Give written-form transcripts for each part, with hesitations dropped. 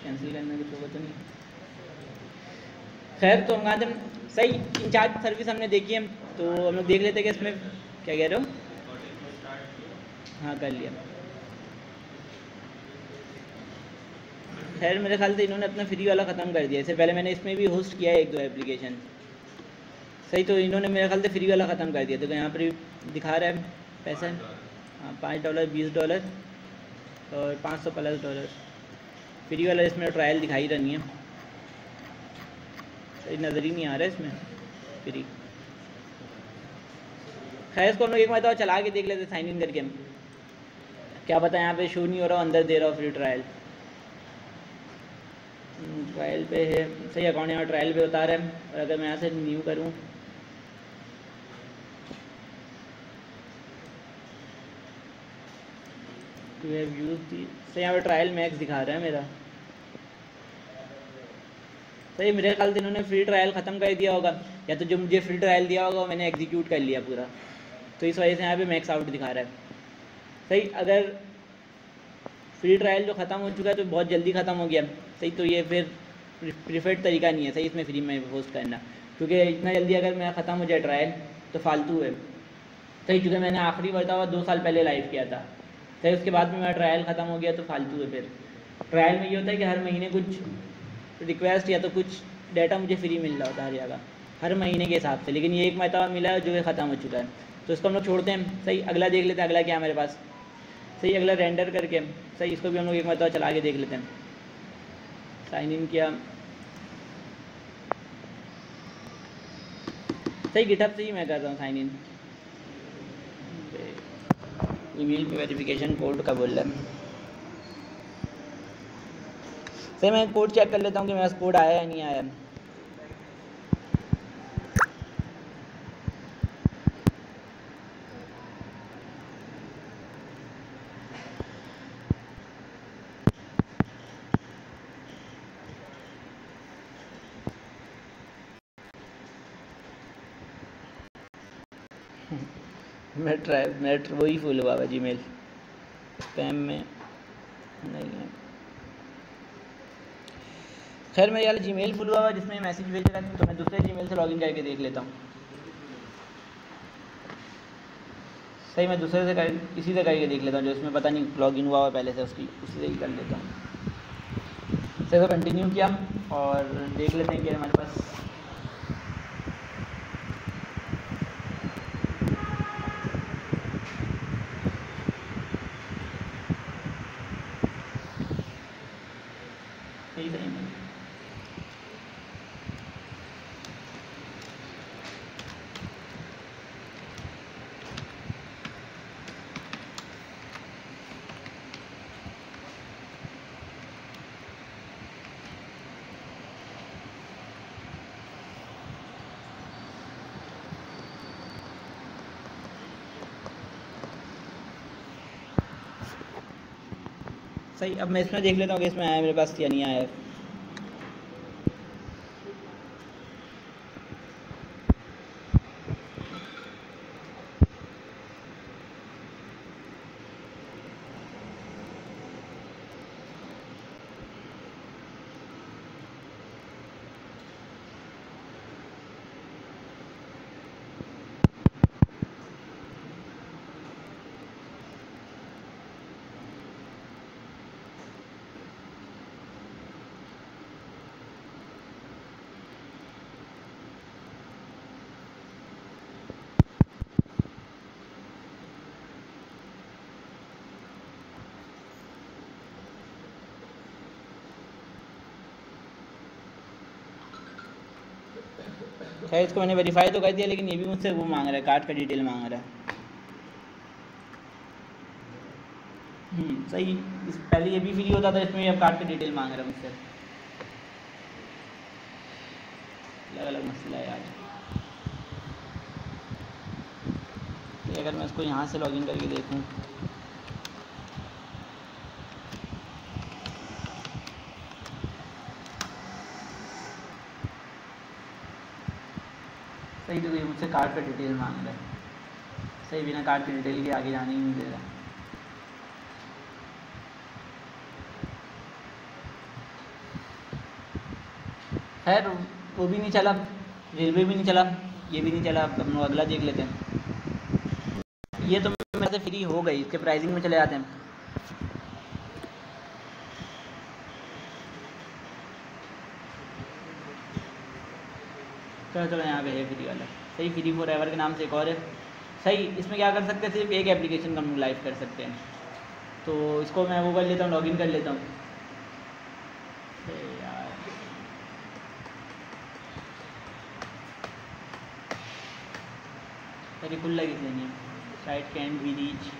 Cancel करने कुछ होगा तो नहीं। खैर तो हम कहाँ थे, सही इंचार्ज सर्विस हमने देखी है, तो हम लोग देख लेते कि इसमें क्या कह रहे हो। हाँ कर लिया। खैर मेरे ख्याल से इन्होंने अपना फ्री वाला ख़त्म कर दिया। इससे पहले मैंने इसमें भी होस्ट किया है 1-2 एप्लीकेशन। सही, तो इन्होंने मेरे ख्याल से फ्री वाला ख़त्म कर दिया। तो यहाँ पर दिखा रहा है पैसा, हाँ $5, $20 और $500+। फ्री वाला इसमें ट्रायल दिखाई रही है, सही नज़र ही नहीं आ रहा है इसमें फ्री। खैर इसको हम लोग एक बार चला के देख लेते साइन इन करके, क्या पता यहाँ पे शो नहीं हो रहा, अंदर दे रहा हो फ्री ट्रायल। ट्रायल पे है, सही अकाउंट यहाँ ट्रायल पे बता रहा है। और अगर मैं यहाँ से न्यू करूँ, टू हैव यूज्ड दी, सही यहाँ पे ट्रायल मैक्स दिखा रहा है मेरा। सही मेरे ख्याल से इन्होंने फ्री ट्रायल ख़त्म कर दिया होगा, या तो जो मुझे फ्री ट्रायल दिया होगा मैंने एग्जीक्यूट कर लिया पूरा, तो इस वजह से यहाँ पे मैक्स आउट दिखा रहा है। सही, अगर फ्री ट्रायल जो ख़त्म हो चुका है तो बहुत जल्दी ख़त्म हो गया, सही, तो ये फिर प्रीफर्ड तरीका नहीं है सही इसमें फ्री में होस्ट करना, क्योंकि इतना जल्दी अगर मेरा ख़त्म हो जाए ट्रायल तो फालतू है। सही, क्योंकि मैंने आखिरी मरतबा 2 साल पहले लाइव किया था, सही, उसके बाद में मेरा ट्रायल ख़त्म हो गया तो फालतू है। फिर ट्रायल में ये होता है कि हर महीने कुछ रिक्वेस्ट या तो कुछ डाटा मुझे फ्री मिल रहा होता है हर जगह, हर महीने के हिसाब से, लेकिन ये एक मरतबा मिला है जो ये ख़त्म हो चुका है, तो इसको हम लोग छोड़ते हैं। सही, अगला देख लेते हैं, अगला क्या है मेरे पास। सही, अगला रेंडर करके, सही इसको भी हम लोग एक मरतबा चला के देख लेते हैं। साइन इन किया, सही गिटहब से ही मैं कर रहा हूँ साइन इन। ईमेल पे वेरिफिकेशन कोड का बोल रहा है। सही, मैं कोड चेक कर लेता हूँ कि मेरा कोड आया या नहीं आया। मेरा वही फुल हुआ है जीमेल, स्पैम में नहीं है। खैर मेरे वाला जीमेल फुल हुआ है जिसमें मैसेज भेजा था, तो मैं दूसरे जीमेल से लॉगिन करके देख लेता हूँ। सही, मैं दूसरे से इसी से करके देख लेता हूँ, जो इसमें पता नहीं लॉगिन हुआ हुआ पहले से, उसी से ही कर लेता हूँ। सही, तो कंटिन्यू किया और देख लेते हैं कि हमारे पास सही सही में सही। अब मैं इसमें देख लेता हूँ कि इसमें आया मेरे पास या नहीं आया है। खैर इसको मैंने वेरीफाई तो कर दिया, लेकिन ये भी मुझसे वो मांग रहा है, कार्ड का डिटेल मांग रहा है। सही, इस पहले ये भी फ्री होता था, इसमें अब कार्ड का डिटेल मांग रहा है मुझसे। अलग अलग मसला है यार। तो अगर मैं इसको यहाँ से लॉगिन करके देखूँ, सही, तो ये मुझसे कार्ड का डिटेल मांग रहा है। सही, बिना कार्ड के डिटेल के आगे जाने ही नहीं दे रहा। खैर वो भी नहीं चला, रेलवे भी नहीं चला, ये भी नहीं चला। अब हम लोग अगला देख लेते हैं। ये तो मेरे से फ्री हो गई, इसके प्राइसिंग में चले जाते हैं। चलो यहाँ पे है फ्री वाला, सही, फ्री फॉर एवर के नाम से एक और है। सही, इसमें क्या कर सकते हैं, सिर्फ एक एप्लीकेशन हम लाइव कर सकते हैं। तो इसको मैं वो कर लेता हूँ, लॉगिन कर लेता हूँ। यार अरे खुल लगी नहीं है, site can be reach.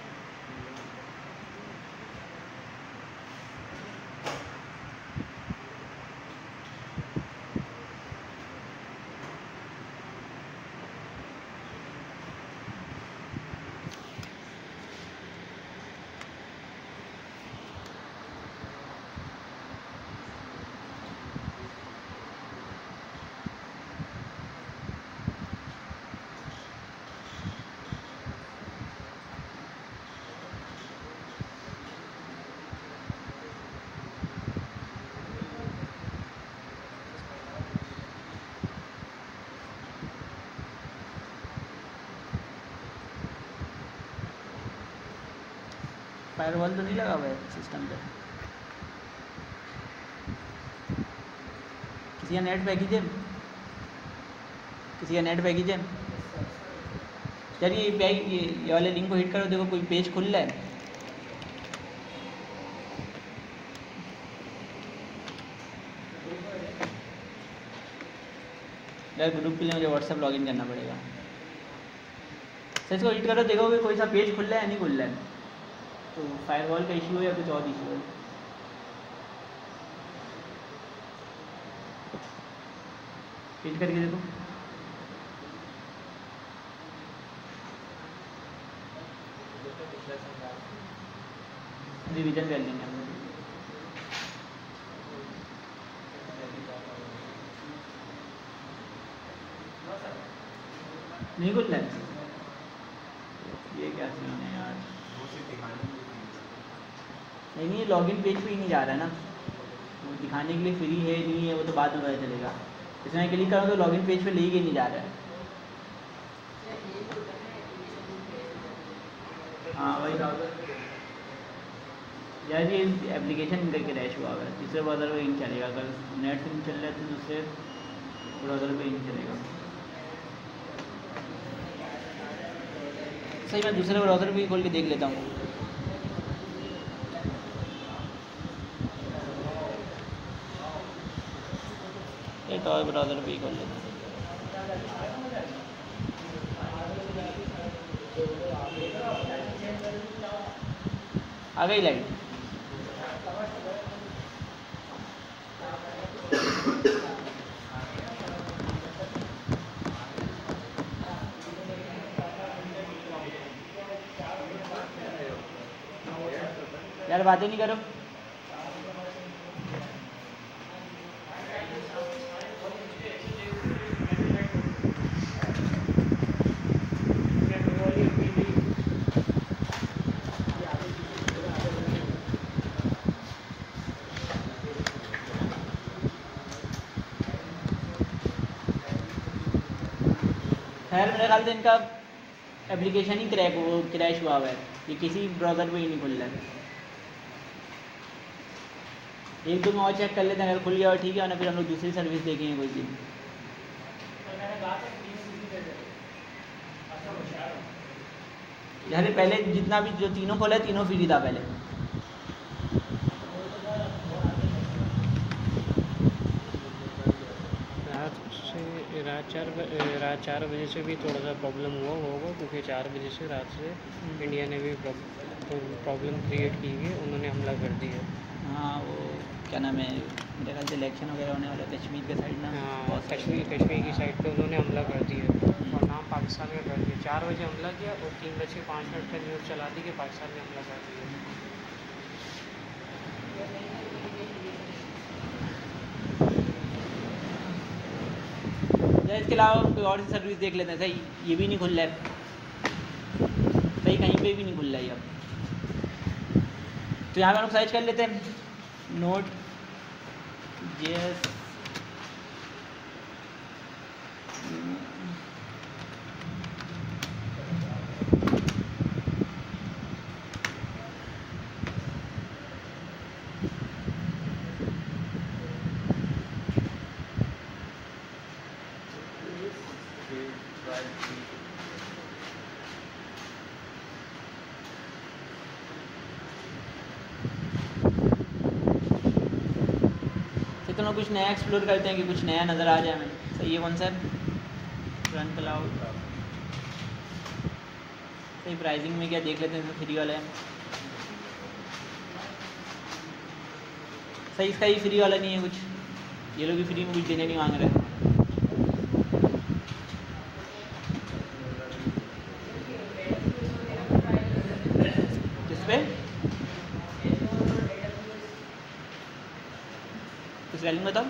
Firewall तो नहीं लगा हुआ है सिस्टम पे। किसी का नेट पैकेज है, किसी का नेट पैकेज है। चलिए ये वाले लिंक को हिट करो, देखो कोई पेज खुल रहा है। यार ग्रुप के लिए मुझे व्हाट्सएप लॉगिन करना पड़ेगा। सर इसको हिट करो, देखोगे कोई सा पेज खुल रहा है या नहीं खुल रहा है। तो फायरवॉल का इशू है या कुछ और इशू है। हिट करके देखो, रिवीजन कर लेंगे हम लोग। नहीं खुल रहा है, ये क्या सीन है यार। नहीं, ये लॉगिन पेज पे ही नहीं जा रहा है ना, वो दिखाने के लिए फ्री है नहीं है वो तो बाद में पता चलेगा। इसमें मैं क्लिक करूँ तो लॉगिन पेज पे ले के नहीं जा रहा है। हाँ वही यार, ये एप्लीकेशन करके रैश हुआ है, तीसरे ब्राउज़र पे नहीं चलेगा। अगर नेट से नहीं चल रहा है तो दूसरे ब्राउज़र पे ही नहीं चलेगा। सही, मैं दूसरे ब्राउज़र पे ही खोल के देख लेता हूँ। एक और ब्राउज़र पे ही खोल लेता हूँ। आ गई लाइट। यार बातें नहीं करो। खैर मेरे ख्याल से इनका एप्लीकेशन ही क्रैश हुआ है, ये किसी ब्राउज़र पे ही नहीं खुल रहा है। एक दो में और चेक कर लेते हैं, अगर खुल गया और ठीक है, ना फिर हम लोग दूसरी सर्विस देखेंगे कोई सी। यार पहले जितना भी जो तीनों खोला है, तीनों फ्री था पहले। रात 4 बजे से भी थोड़ा सा प्रॉब्लम हुआ होगा, क्योंकि 4 बजे से रात से इंडिया ने भी प्रॉब्लम क्रिएट की है, उन्होंने हमला कर दिया। हाँ वो क्या नाम है, मेरे ख्याल से इलेक्शन वगैरह होने वाला कश्मीर के साइड ना। हाँ कश्मीर की साइड पे उन्होंने हमला कर दिया और नाम पाकिस्तान का कर दिया। 4 बजे हमला किया और 3:05 पर न्यूज़ चला दी कि पाकिस्तान ने हमला कर दिया। इसके अलावा कोई और सी सर्विस देख लेते हैं। सही, ये भी नहीं खुल रहा है, सही कहीं पे भी नहीं खुल रहा है अब। तो यहाँ पे हम लोग सर्च कर लेते हैं नोड जेएस चलो कुछ नया एक्सप्लोर करते हैं कि कुछ नया नज़र आ जाए हमें। सही है, कौन सा रन क्लाउड। सही, प्राइसिंग में क्या देख लेते हैं, फ्री वाला है। सही, इसका ही फ्री वाला नहीं है कुछ, ये लोग भी फ्री में कुछ देने नहीं मांग रहे। किस पे स्पेलिंग बताओ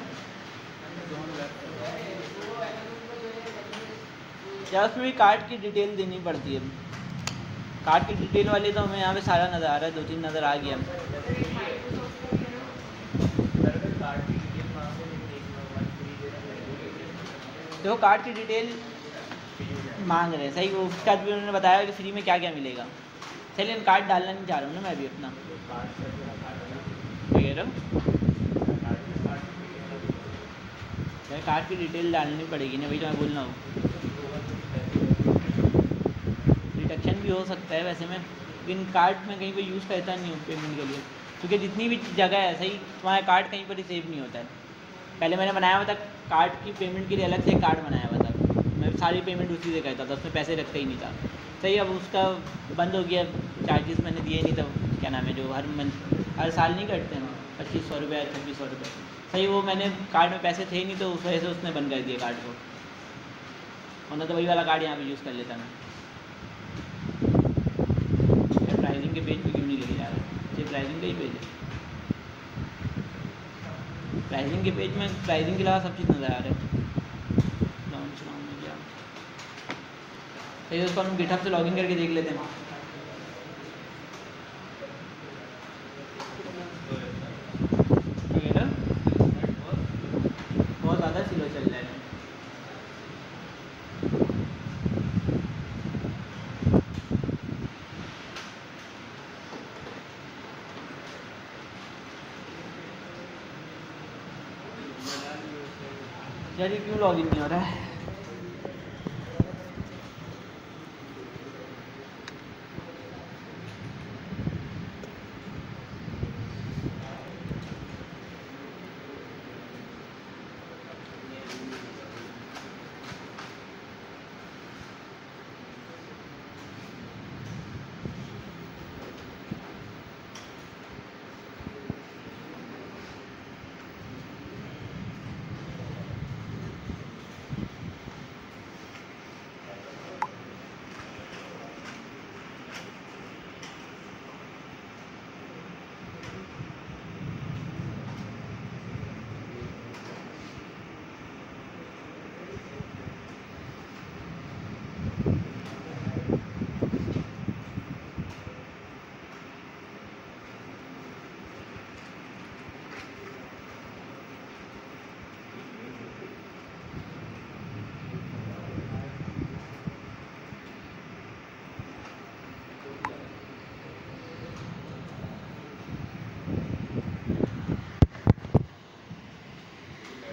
क्या, उसमें भी कार्ड की डिटेल देनी पड़ती है। कार्ड की डिटेल वाली तो हमें यहाँ पे सारा नज़र आ रहा है, 2-3 नज़र आ गया। देखो कार्ड की डिटेल मांग रहे हैं, सही। वो उसके बाद भी उन्होंने बताया कि फ्री में क्या क्या मिलेगा। चलिए, लेकिन कार्ड डालना नहीं चाह रहा हूँ ना मैं अभी अपना, कह रहा हूँ कार्ड की डिटेल डालनी पड़ेगी ना, वही तो मैं बोल रहा हूँ। डिडक्शन भी हो सकता है वैसे में, लेकिन कार्ड में कहीं पर यूज़ करता नहीं हूँ पेमेंट के लिए, क्योंकि जितनी भी जगह है सही, तुम्हारा कार्ड कहीं पर ही सेव नहीं होता है। पहले मैंने बनाया हुआ था कार्ड की पेमेंट के लिए, अलग से एक कार्ड बनाया हुआ था, मैं सारी पेमेंट उसी से करता था, उसमें पैसे रखता ही नहीं था। सही, अब उसका बंद हो गया, चार्जेस मैंने दिए नहीं था, क्या नाम है जो हर साल नहीं करते हैं 2500 रुपये या 2600 रुपये। सही, वो मैंने कार्ड में पैसे थे नहीं तो उस वजह से उसने बंद कर दिया कार्ड को, वरना तो वही वाला कार्ड यहाँ पे यूज़ कर लेता मैं। प्राइसिंग के पेज पे क्यों नहीं लेके जा रहा, ये प्राइसिंग का ही पेज है। प्राइसिंग के पेज में प्राइसिंग के अलावा सब चीज़ नज़र आ रहा है। लॉन्च नाम में क्या सही, उसको हम गिटहब से लॉगिन करके देख लेते हैं। ठीक है ना, बहुत ज़्यादा स्लो चल रहा है। यार ये क्यों लॉगिन नहीं हो रहा है।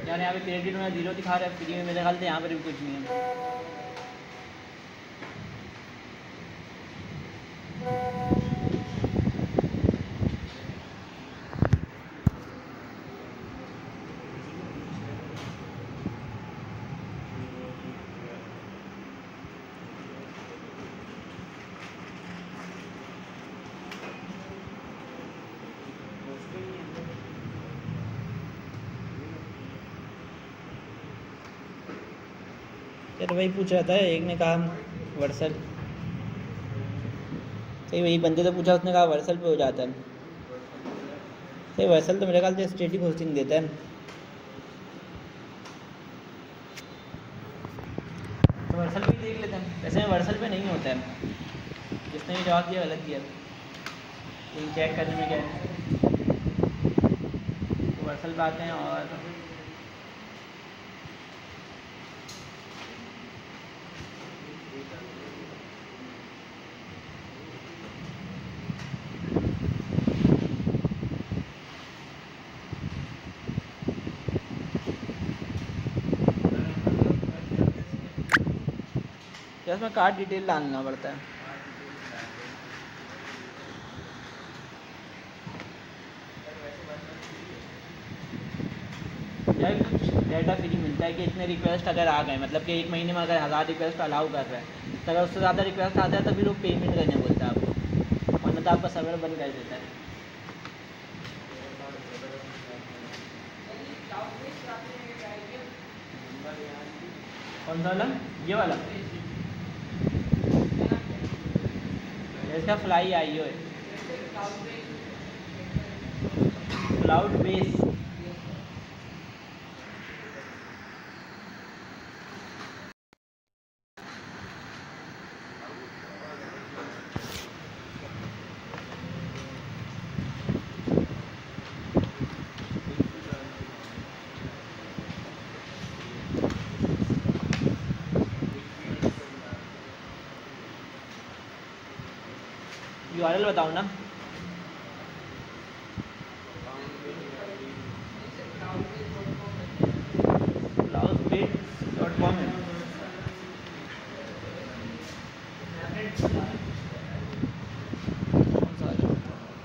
यार यहाँ पे क्रेडिट में 0 दिखा रहा है, फ्री में मेरे ख्याल से यहाँ पर भी कुछ नहीं है। यार वही पूछ रहा था, एक ने कहा वर्सल, सही वही बंदे तो पूछा, उसने कहा वर्सल पे हो जाता है। सही, वर्सल तो मेरे ख्याल से स्टैटिक होस्टिंग देता है, तो वर्सल पे ही देख लेते हैं। वैसे वर्सल पे नहीं होता है, जिसने भी जवाब दिया गलत दिया, लेकिन चेक करने में क्या है। तो वर्सल पे आते हैं और इसमें कार्ड डिटेल डालना पड़ता है। यार कुछ डाटा फ्री मिलता है कि इतने रिक्वेस्ट अगर आ गए, मतलब कि 1 महीने में अगर 1000 रिक्वेस्ट अलाउ कर रहा है, तो अगर उससे ज़्यादा रिक्वेस्ट आता है तो फिर वो पेमेंट करने बोलता है आपको, वरना तो आपका सर्वर बंद कर देता है। कौन सा वाला? ये वाला इसका फ्लाई आई हो है, क्लाउड बेस। यूआरएल बताओ ना। cloudbase.com है।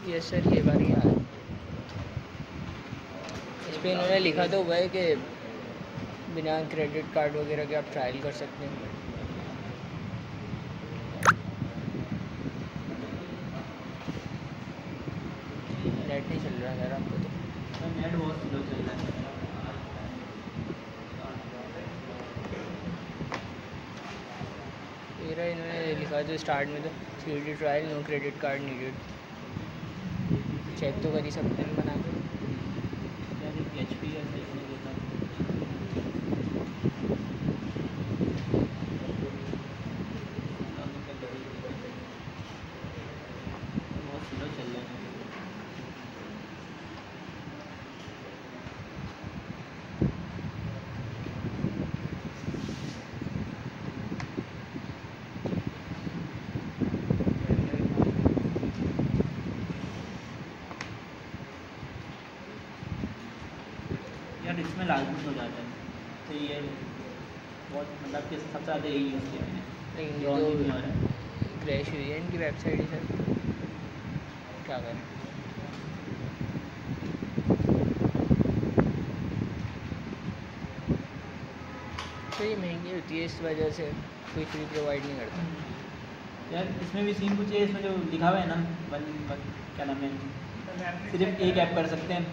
यस सर, ये बारी है। इस पर इन्होंने लिखा तो हुआ है कि बिना क्रेडिट कार्ड वगैरह के आप ट्रायल कर सकते हैं। नेट नहीं चल रहा है यार आपको तो। नेट बहुत स्लो चल रहा है। मेरा इन्होंने लिखा तो स्टार्ट में तो free trial, no credit card needed. Check तो कर ही सकते हैं बना के। PHP है देखने देता हूँ। बहुत स्लो चल रहा है। यार इसमें लागू हो जाता है तो ये बहुत, मतलब कि सबसे ज़्यादा यही यूज़ किया मैंने, लेकिन लॉग इन नहीं हो रहा है। क्रैश हुई है इनकी वेबसाइट ही सर, क्या करें। तो ये महंगी होती है, इस वजह से कोई फ्री प्रोवाइड नहीं करता। यार इसमें भी सीन कुछ है, इसमें जो लिखा हुआ है ना क्या नाम है, सिर्फ एक ऐप कर सकते हैं।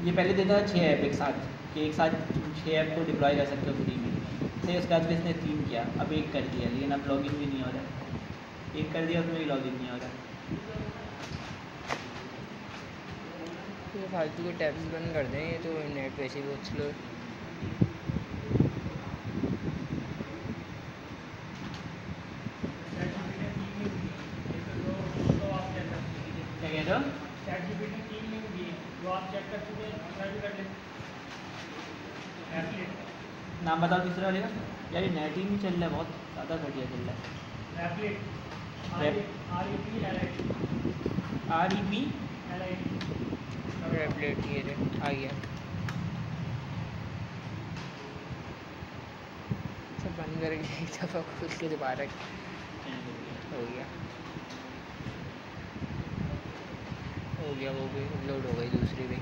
ये पहले देता है 6 ऐप एक साथ, कि एक साथ 6 ऐप को डिप्लॉय कर सकते हो फ्री में। फिर उसके बाद इसने 3 किया, अब 1 कर दिया, लेकिन अब लॉगिन भी नहीं हो रहा। 1 कर दिया उसमें भी लॉगिन नहीं हो रहा। तो फालतू के टैब्स बंद कर दें, ये तो नेट वैसे ही बहुत स्लो है। क्या कह रहे हो? नाम बताओ तीसरे वाले का। यार ये नेट ही नहीं चल रहा है, बहुत ज़्यादा घटिया चल रहा है। REP रेपलेट ये आ गया, सब बंद करके एक दफ़ा खुद के दोबारा हो गया वो भी अपलोड हो गई दूसरी भी।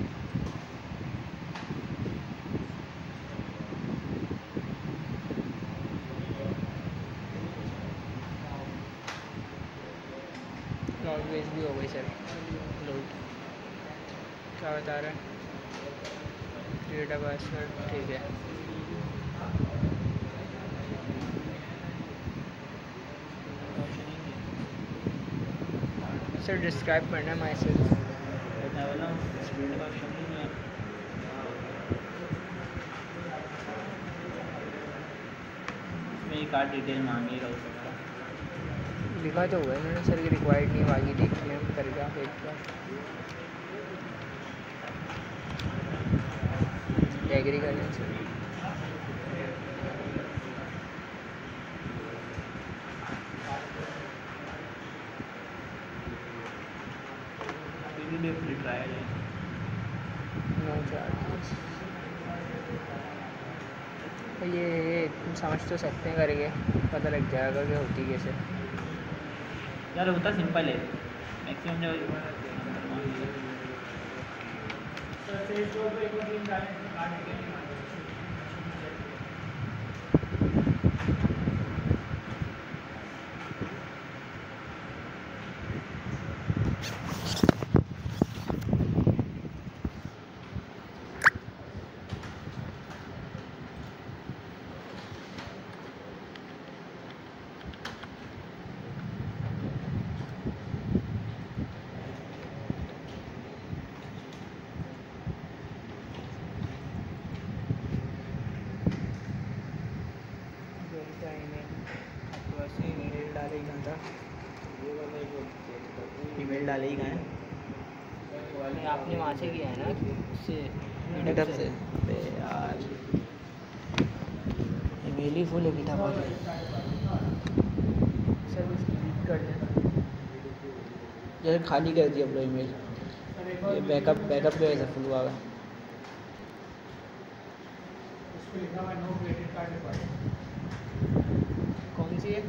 क्लाउडबेस भी हो गई सर लोड। क्या बता रहा है? क्रिएट अ पासवर्ड, ठीक है। सर डिस्क्राइब करना है माई सेल्फ। मेरी कार्ड डिटेल मांगेगा हो सकता। लिखा तो हुआ है मैंने सर कि रिक्वायर्ड नहीं, बाकी देख लें हम करके आप एक बार। एग्री कर लें सर। फ्री ट्रायल है, नो चार्जेस। ये समझ तो सकते हैं करके, पता लग जाएगा कि होती कैसे। यार होता सिंपल है, मैक्सिमम जो ईमेल डाले ही कहाँ है? नहीं, आपने वहाँ से किया है ना, उससे गिटहब से? अबे यार ईमेल ही फुल है गिटहब वाले। सर कुछ डिलीट कर देना। जैसे खाली कर दिया अपना ईमेल, ये बैकअप की वजह से फुल हुआ है। कौन सी है?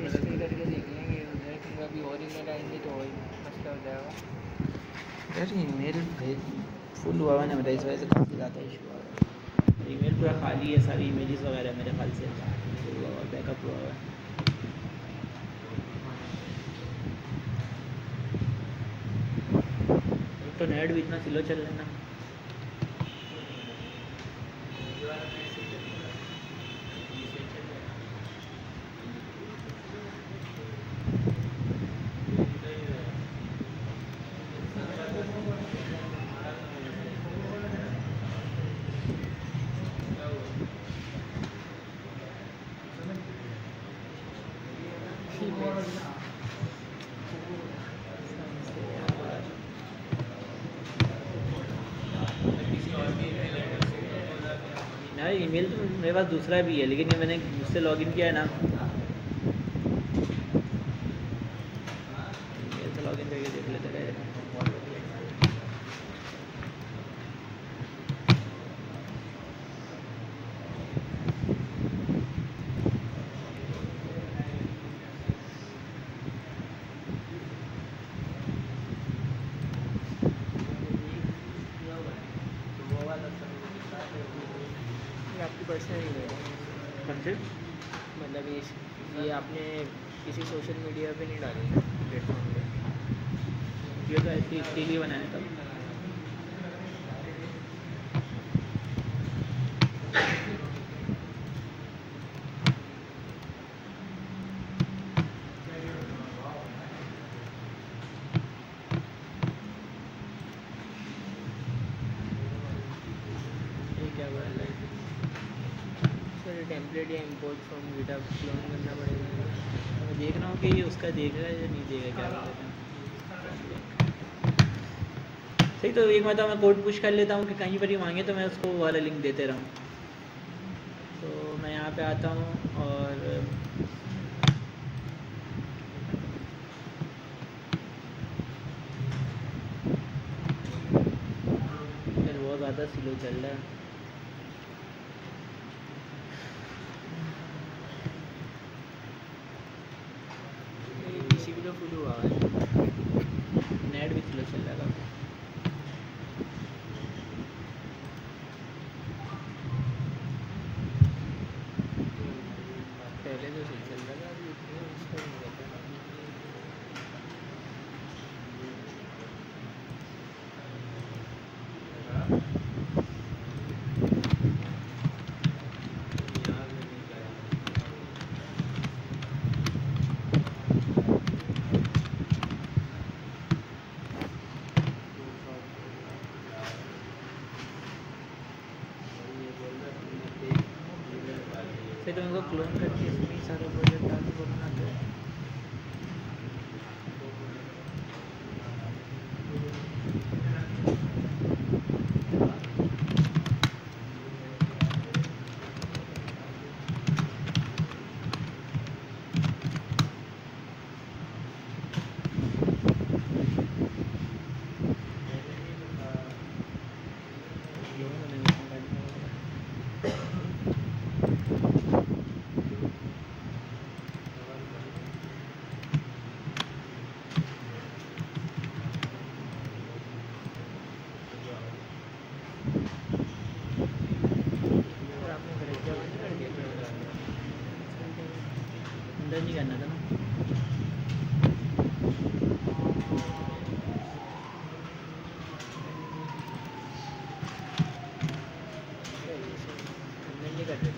हिस्ट्री करके देख लेंगे उधर, क्योंकि अभी और ईमेल आएंगे तो और मसला हो जाएगा। यार ईमेल फुल हुआ है ना मेरा, इस वजह से काफ़ी ज़्यादा इशू आ रहा है। ईमेल पूरा खाली है, सारी इमेजेस वगैरह मेरे ख्याल से फुल हुआ हुआ, बैकअप हुआ हुआ है। तो नेट भी इतना स्लो चल रहा है ना। यार ईमेल तो मेरे पास दूसरा भी है, लेकिन ये मैंने उससे लॉगिन किया है ना, ईमेल से लॉगिन करके देख लेते हैं। आपकी पर्सनल ईमेल है? कौन से? मतलब ये आपने किसी सोशल मीडिया पे नहीं डाली ना, प्लेटफॉर्म पे? ये तो ऐसे इसके लिए बनाया था। टेम्पलेट या इंपोर्ट फ्रॉम गिटहब क्लोन करना पड़ेगा। मैं देख रहा हूँ कि ये उसका देगा या नहीं देगा, क्या बोलते हैं। सही, तो एक मतलब मैं कोड पुश कर लेता हूँ कि कहीं पर ही मांगे तो मैं उसको वाला लिंक देते रहूँ। तो मैं यहाँ पे आता हूँ और फिर बहुत ज़्यादा स्लो चल रहा है। किसी भी तो फुल हुआ है, नेट भी स्लो चल रहा है। पहले तो सही चल रहा था, अभी इतना उसका नहीं रहता। फिर तो उनको क्लोन करके इसमें सारे प्रोजेक्ट डाल के बनाते हैं। अंदर नहीं करना था ना। अंदर नहीं कर रहे थे।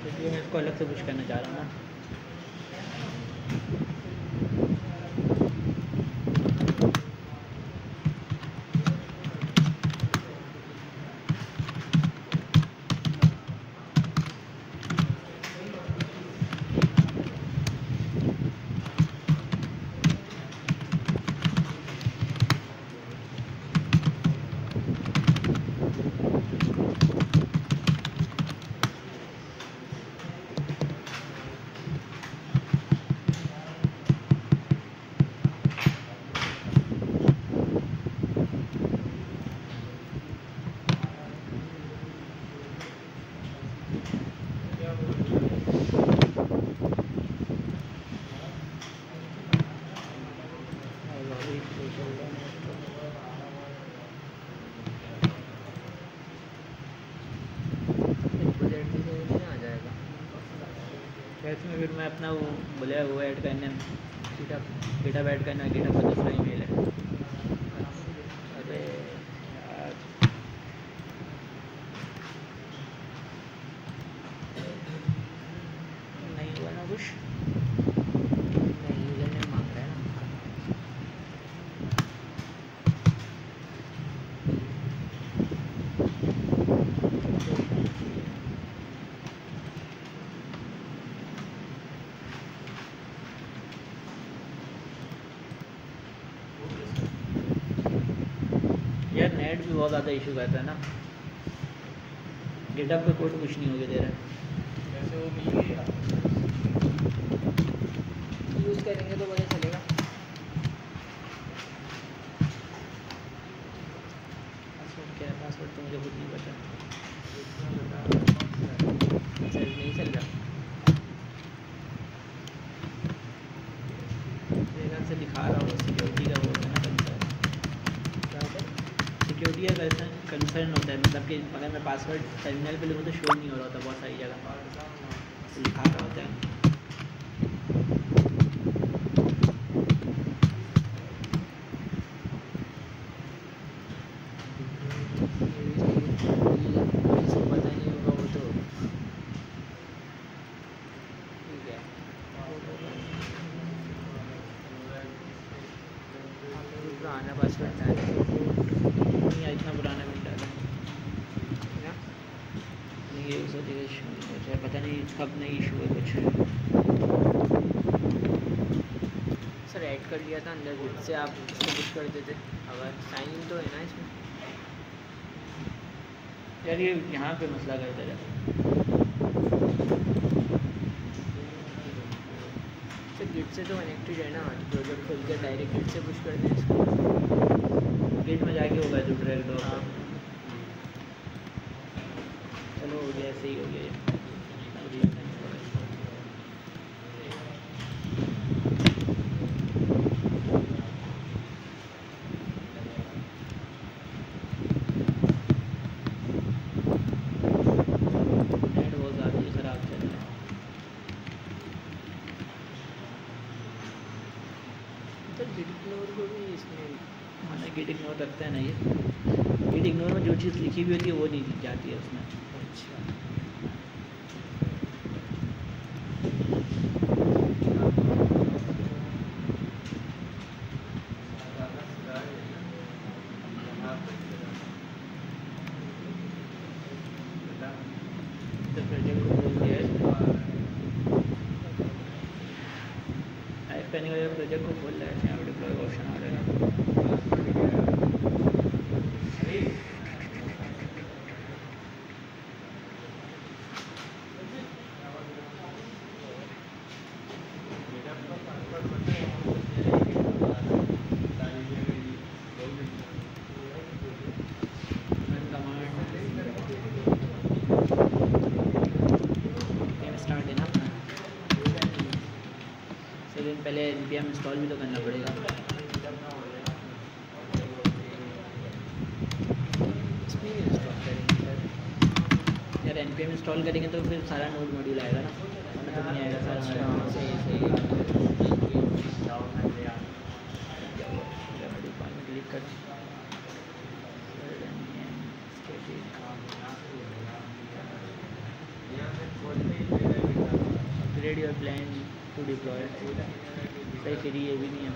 इसलिए मैं इसको अलग से पुश करना चाह रहा हूँ ना। इसमें फिर मैं अपना वो बोले वो ऐड करने गिटहब ऐड करना, गिटहब का दूसरा ईमेल है। अरे यार नहीं हुआ ना कुछ। नहीं यूजर नेम मांग रहा है ना। यार नेट भी बहुत ज़्यादा इशू करता है ना। गिटहब पे कोड कुछ नहीं होके दे रहा है। वैसे वो मिल गया यूज़ करेंगे तो पता चलेगा। पासवर्ड क्या है? पासवर्ड तो मुझे खुद नहीं पता। चल नहीं चल रहा। मेरे ख्याल से दिखा रहा हूँ सिक्योरिटी का वो है ना कंसर्न। सिक्योरिटी का कंसर्न होता है, मतलब कि अगर मैं पासवर्ड टर्मिनल पे लिखूँ तो शो नहीं हो रहा होता बहुत सारी जगह, लिखा रहा होता है। पता नहीं होगा वो तो ठीक है। पुराना पासवर्ड था नहीं इतना पुराना भी डाला ना। नहीं, ये उस जगह इशू हो जाए, पता नहीं कब नहीं इशू है कुछ। सर ऐड कर लिया था अंदर गिट से, आप उसको पुश कर देते अगर साइन इन तो है ना इसमें। यार ये यहाँ पे मसला करते रहते सर गिट से तो कनेक्टेड है ना, तो प्रोजेक्ट खोल के डायरेक्ट गिट से पुश कर दें इसको। गेट में जाके होगा जो ड्रैग डॉग। हाँ। चलो हो गया, ऐसे ही हो गया ये। नेट बहुत ज़्यादा ही ख़राब चल रहा है। तो गिट इग्नोर को भी इसमें माना गेट इग्नोर करता है ना ये। गेट इग्नोर में जो चीज़ लिखी हुई होती है वो नहीं जाती है उसमें। अच्छा तो प्रोजेक्ट को खोल दिया है, टाइप करने के बाद प्रोजेक्ट को खोल रहा है, यहाँ पे डिप्लॉय का ऑप्शन आ रहा है। स्टार्ट है ना अपना, सेकंड पहले npm इंस्टॉल भी तो करना पड़ेगा। इसमें इंस्टॉल करेंगे सर। npm इंस्टॉल करेंगे तो फिर सारा नोड मॉड्यूल आएगा ना, वरना तो नहीं आएगा सारा अच्छा हमारा। सही सही क्लिक कर upgrade your plan to deploy. सही फिर ये भी नहीं है,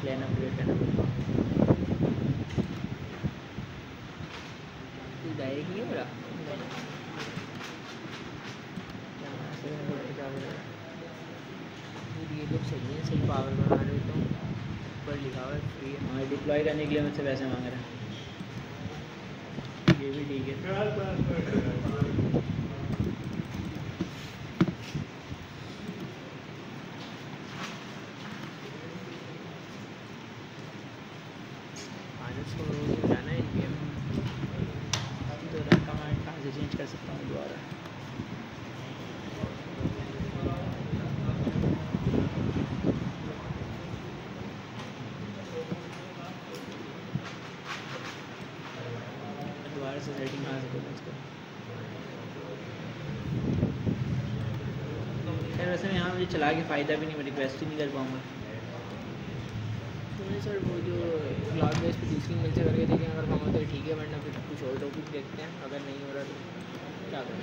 प्लान अपग्रेड करना पड़ेगा। डायरेक्ट नहीं हो रहा ये लोग सही है, सही पावर बना रहे तो ऊपर लिखा हुआ है फ्री है। हाँ डिप्लॉय करने के लिए मुझसे पैसे मांग रहे हैं, ये भी ठीक है। माइनस को जाना है npm तो कमांड कहाँ से चेंज कर सकता हूँ दोबारा? दोबारा से सेटिंग कहाँ से करूँ इसको? यार वैसे यहाँ मुझे चला के फ़ायदा भी नहीं, मैं रिक्वेस्ट ही नहीं कर पाऊँगा। तो सर वो जो क्लाउड बेस पे दूसरी मेल से करके देखें, अगर हम तो ठीक है, वरना फिर कुछ और टॉपिक देखते हैं। अगर नहीं हो रहा तो क्या करें,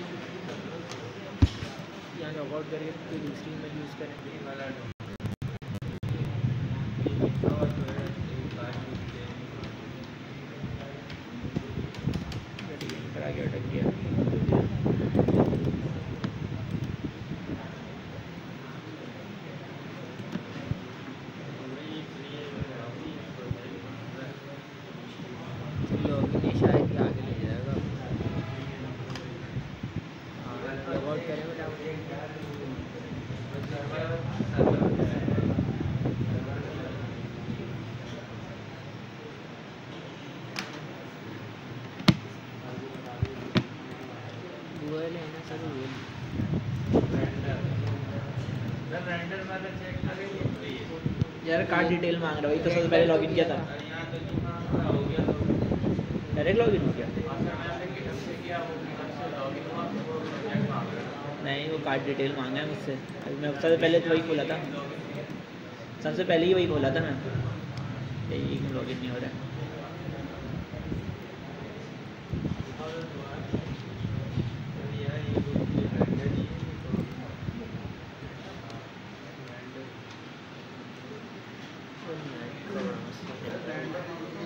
यहाँ लॉगआउट करके कोई दूसरी मेल यूज़ करें। पर आगे अटक गया। लॉगिन ये शायद ही आगे ले जाएगा। हाँ लॉगआउट करें बेटा। गूगल है ना सर, गूगल यार कार्ड डिटेल मांग रहा है, वही तो सबसे पहले लॉगिन किया था। डायरेक्ट लॉगिन हो गया? नहीं वो कार्ड डिटेल मांगा है मुझसे। अभी मैं सबसे पहले तो वही खोला था, सबसे पहले ही वही खोला था मैं। यही क्यों लॉगिन नहीं हो रहा है?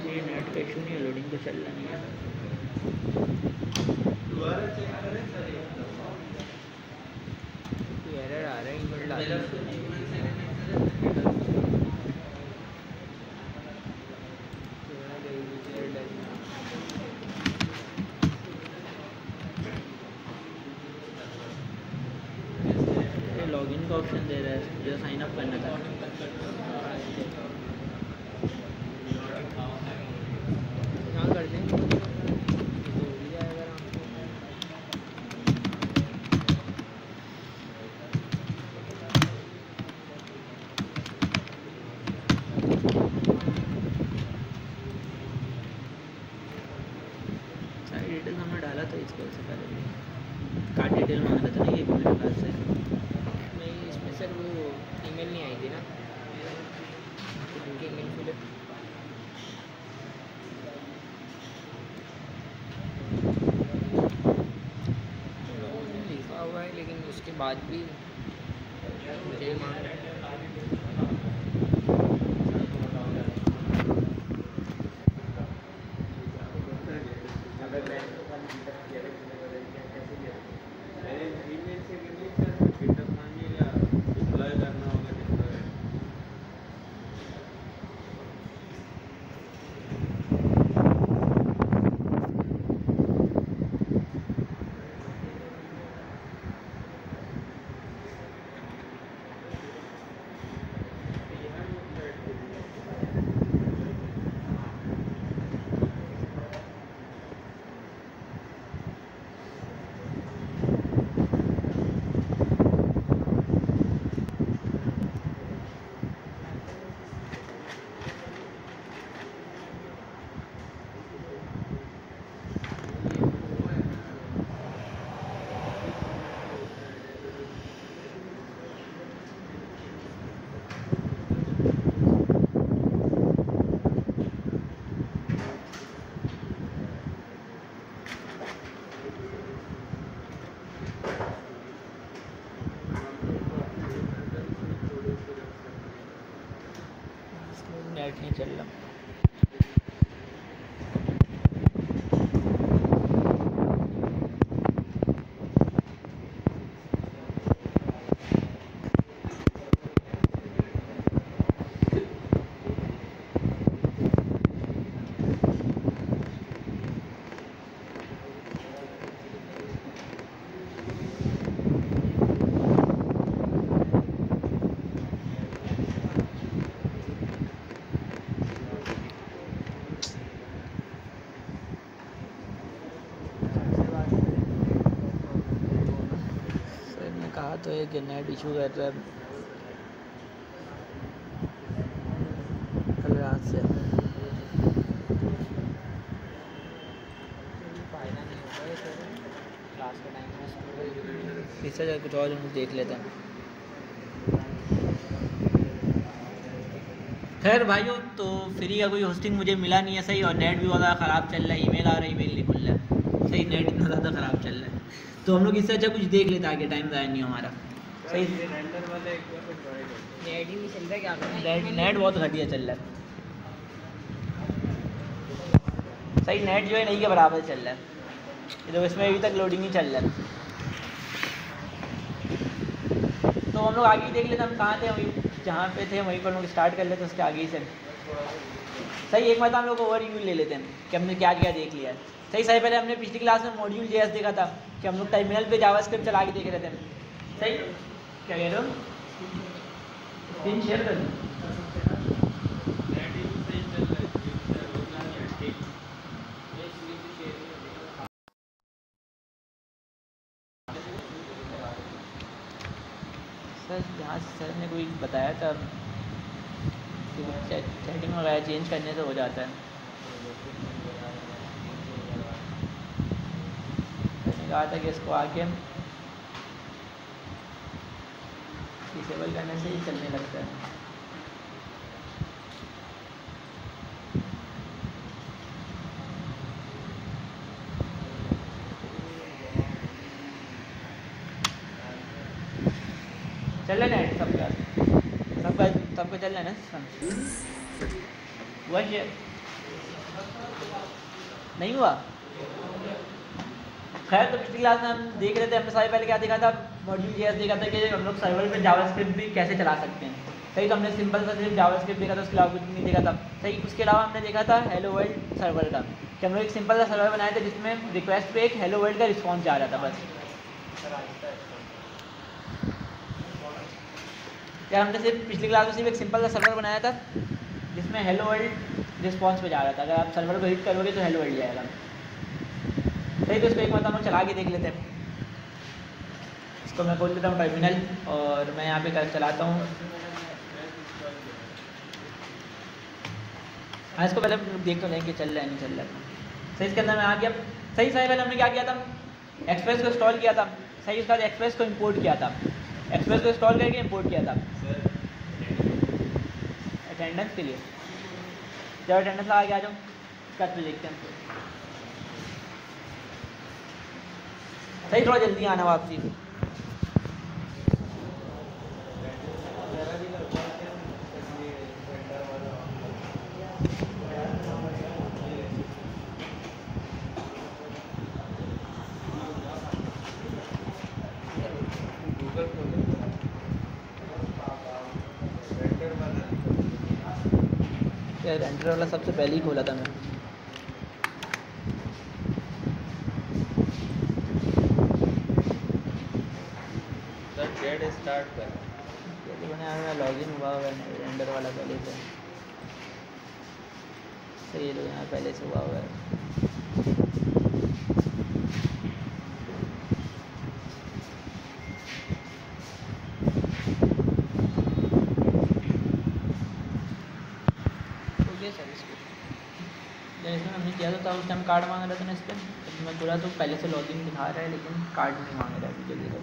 ये नेट का इशू नहीं है, लोडिंग तो चल रहा नहीं है। कोई एरर आ रहा है ईमेल डालने में। ये लॉगिन का ऑप्शन दे रहा है, मुझे साइन अप करना था। हाँ कर दें, तो हो ही जाएगा आराम से। सारी डिटेल हमने डाला था इसको से पहले भी। कार्ड डिटेल मांग रहा था ना ये भी मेरे पास से। नहीं इसमें सर वो ईमेल नहीं आई थी ना, तो उनकी ईमेल खुले। लोगों ने लिखा हुआ है, लेकिन उसके बाद भी मुझे मांग रहा है। नहीं चल रहा। कहा तो है कि नेट इशू कर रहा है कल रात से। फ़ायदा नहीं होगा ये क्लास के टाइम में स्टूडेंट इससे कुछ और हम देख लेते हैं। खैर भाइयों, तो फ्री का कोई होस्टिंग मुझे मिला नहीं है सही, और नेट भी ज़्यादा ख़राब चल रहा है, ईमेल आ रहा है, ईमेल नहीं खुल रहा है सही, नेट इतना ज़्यादा ख़राब चल रहा है। तो हम लोग इससे अच्छा कुछ देख लेते आगे, टाइम ज़ाया नहीं हमारा सही। रेंडर वाला एक बार ट्राई करो। नेट ही नहीं चल रहा, क्या करें? नेट बहुत घटिया चल रहा है सही, नेट जो है नहीं के बराबर चल रहा है। ये तो इसमें अभी तक लोडिंग ही चल रहा है। तो हम लोग आगे ही देख लेते, हम कहाँ थे, वहीं जहाँ पे थे वहीं पर हम लोग स्टार्ट कर लेते उसके आगे ही से सही। एक बार हम लोग ओवरव्यू ले लेते हैं कि हमने क्या क्या देख लिया है सही। सही पहले हमने पिछली क्लास में मॉड्यूल जेएस देखा था कि हम लोग टर्मिनल पे जावास्क्रिप्ट चला के देख रहे थे सही। क्या कह रहे हो? स्क्रीन शेयर कर दूँ? नेट ही सही चल रहा है, रोना नहीं है, ठीक। सर यहाँ सर ने कोई बताया था कि सेटिंग वगैरह चेंज करने से हो जाता है। मैंने कहा था कि इसको आके डिसेबल करने से ही चलने लगता है। चल रहा है नेट सबका चल रहा है ना? हुआ शेयर नहीं हुआ? खैर, तो पिछली क्लास में हम देख रहे थे, हमने सारे पहले क्या देखा था, मॉड्यूल जेएस देखा था कि हम लोग सर्वर पे जावास्क्रिप्ट भी कैसे चला सकते हैं सही। तो हमने सिंपल सा सिर्फ जावास्क्रिप्ट देखा था, उसके अलावा कुछ नहीं देखा था सही। उसके अलावा हमने देखा था हेलो वर्ल्ड सर्वर का, कि हम लोग एक सिंपल सा सर्वर बनाए थे जिसमें रिक्वेस्ट पे एक हेलो वर्ल्ड का रिस्पॉन्स जा रहा था बस। यार हमने सिर्फ पिछली क्लास में सिर्फ एक सिंपल सा सर्वर बनाया था जिसमें हेलो वर्ल्ड रिस्पॉन्स पे जा रहा था। अगर आप सर्वर को हिट करोगे तो हेलो वर्ल्ड जाएगा सही। तो इसको एक बार हम लोग चला के देख लेते हैं। इसको मैं खोल लेता हूँ टर्मिनल, और मैं यहाँ पे कर चलाता हूँ। हाँ, इसको पहले देख तो लेंगे चल रहा है नहीं चल रहा है सही। इसके अंदर मैं आ गया सही। पहले हमने क्या किया था, एक्सप्रेस को इंस्टॉल किया था सही। उसके बाद एक्सप्रेस को इंपोर्ट किया था, एक्सप्रेस को इंस्टॉल करके इंपोर्ट किया था अटेंडेंस के लिए। जब अटेंडेंस लगा के आ जाओ, कट पे देखते हैं सही। थोड़ा जल्दी आना वापसी। गूगल खोलो, रेंडर वाला यार रेंडर वाला सबसे पहले ही खोला था मैं। गेट स्टार्ट कर। पहले मैंने आया लॉगिन हुआ हुआ है रेंडर वाला पहले से सही। लोग यहाँ पहले से हुआ हुआ है। इसमें हमने किया था उस टाइम कार्ड मांग रहा था ना इस पर, तो मैं बोला तो पहले से लॉगिन दिखा रहा है लेकिन कार्ड नहीं मांग रहा है अभी जल्दी से।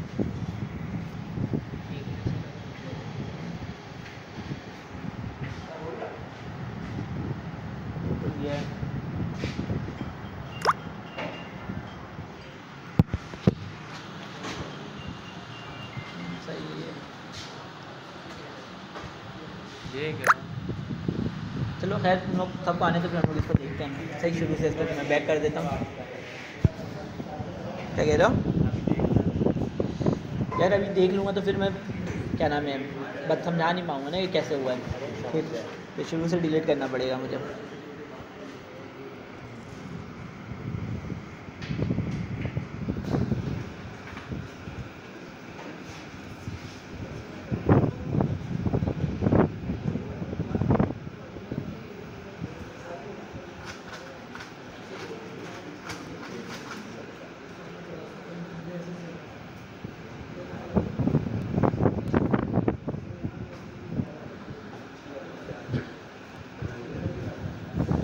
तो ये सही है। ये क्या? चलो खैर तुम लोग सबको आने तो फिर हम लोग इसको देखते हैं। सही, शुरू से इसको मैं बैक कर देता हूँ। क्या कह रहे हो यार? अभी देख लूँगा तो फिर मैं क्या नाम है बस समझा नहीं पाऊँगा ना कि कैसे हुआ है, फिर शुरू से डिलीट करना पड़ेगा मुझे।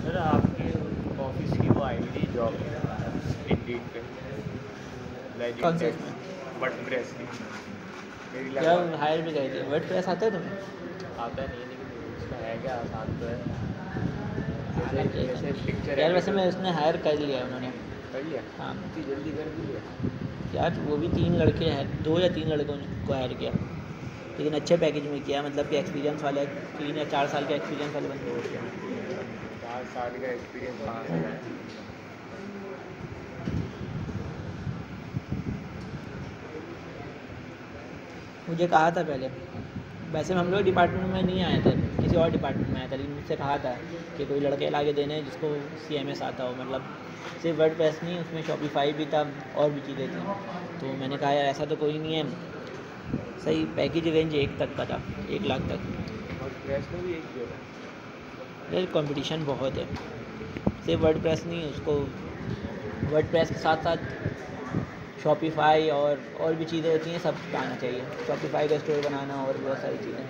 सर आपके ऑफिस की वो आईडी जॉब इंडीड पे कौन से इसमें? वर्डप्रेस की मेरी यार हायर भी गए थे। वर्डप्रेस आता है तुम्हें? आता नहीं, लेकिन उसका है क्या आसान तो है। आना चाहिए। जैसे पिक्चर यार वैसे मैं उसने हायर कर लिया है उन्होंने। कर लिया? हाँ इतनी जल्दी कर दिया? यार वो भी 3 लड़के हैं, 2 या 3 लड़कों को हायर किया, लेकिन अच्छे पैकेज में किया, मतलब कि एक्सपीरियंस वाले 3 या 4 साल के एक्सपीरियंस वाले बंदे हो गया। 4 साल का एक्सपीरियंस कहाँ से है? मुझे कहा था पहले, वैसे हम लोग डिपार्टमेंट में नहीं आए थे, किसी और डिपार्टमेंट में आया था, लेकिन मुझसे कहा था कि कोई लड़के लाके देने हैं जिसको CMS आता हो, मतलब सिर्फ वर्डप्रेस नहीं, उसमें शॉपिफाई भी था और भी चीज़ें थी। तो मैंने कहा यार ऐसा तो कोई नहीं है। सही, पैकेज रेंज 1 तक का था, 1 लाख तक। वर्डप्रेस में भी एक जोड़ है? यार कंपटीशन बहुत है, सिर्फ वर्डप्रेस नहीं, उसको वर्डप्रेस के साथ साथ शॉपिफाई और भी चीज़ें होती हैं, सब आना चाहिए। शॉपिफाई का स्टोर बनाना और बहुत सारी चीज़ें।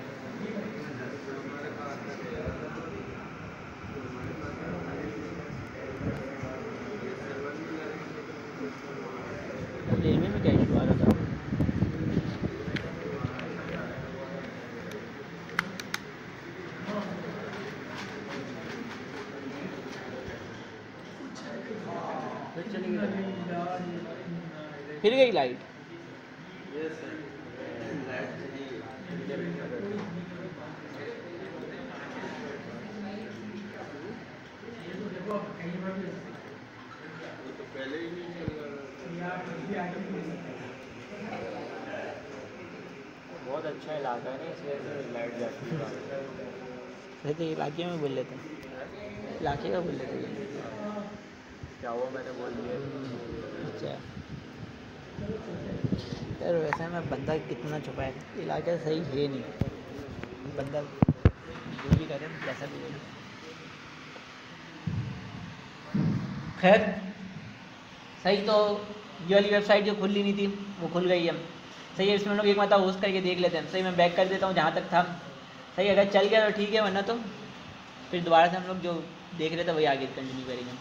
रेलवे में क्या इशू आ रहा था? फिर चली गई? फिर गई लाइट। बहुत अच्छा इलाका है ना, इसलिए से लाइट जाती है। वैसे इलाके में बोल लेते हैं, इलाके का बोल लेते हैं। क्या हुआ, मैंने बोल दिया? अच्छा यार वैसे मैं बंदा कितना छुपा है, इलाका सही है नहीं, बंदा जो भी करे कैसा भी करे। खैर सही, तो ये वाली वेबसाइट जो खुल ही नहीं थी वो खुल गई है। सही है, इसमें हम लोग एक मतलब होस्ट करके देख लेते हैं। सही, मैं बैक कर देता हूँ जहाँ तक था। सही, अगर चल गया तो ठीक है, वरना तो फिर दोबारा से हम लोग जो देख रहे थे वही आगे कंटिन्यू करेंगे।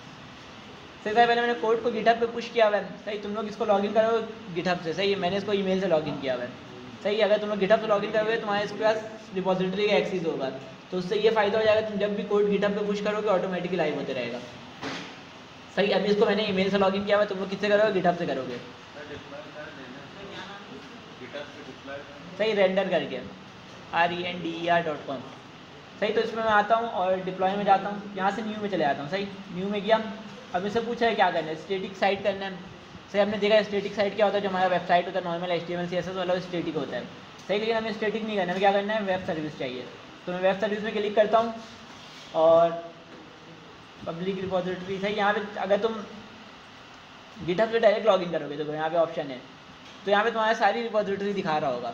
सही, पहले मैंने कोड को गिटहब पे पुश किया हुआ है। सही, तुम लोग इसको लॉगिन करो गिटहब से। सही, मैंने इसको ईमेल से लॉगिन किया हुआ है। सही, अगर तुम लोग गिटहब से लॉगिन करोगे तुम्हारे इसके पास रिपोजिटरी का एक्सेस होगा, तो उससे ये फ़ायदा हो जाएगा, तुम जब भी कोड गिटहब पे पुश करोगे ऑटोमेटिकली लाइव होते रहेगा। सही, अभी इसको मैंने ईमेल से लॉगिन किया हुआ है, तुम लोग किससे करोगे? गिटहब से करोगे। सही, रेंडर करके RENDER.com। सही, तो इसमें मैं आता हूँ और डिप्लॉय में जाता हूँ, यहाँ से न्यू में चले जाता हूँ। सही, न्यू में गया, अब इससे पूछा है क्या करना है, स्टैटिक साइट करना है। सही, हमने देखा स्टैटिक साइट क्या होता है, जो हमारा वेबसाइट होता है नॉर्मल HTML CSS वाला स्टैटिक होता है। सही, लेकिन हमें स्टैटिक नहीं करना है, क्या करना है, वेब सर्विस चाहिए। तो मैं वेब सर्विस में क्लिक करता हूँ और पब्लिक रिपोजिटरी। सही, यहाँ पे अगर तुम गिटहब से डायरेक्ट लॉगिन करोगे तो यहाँ पे ऑप्शन है, तो यहाँ पे तुम्हारी सारी रिपोजिटरी दिखा रहा होगा।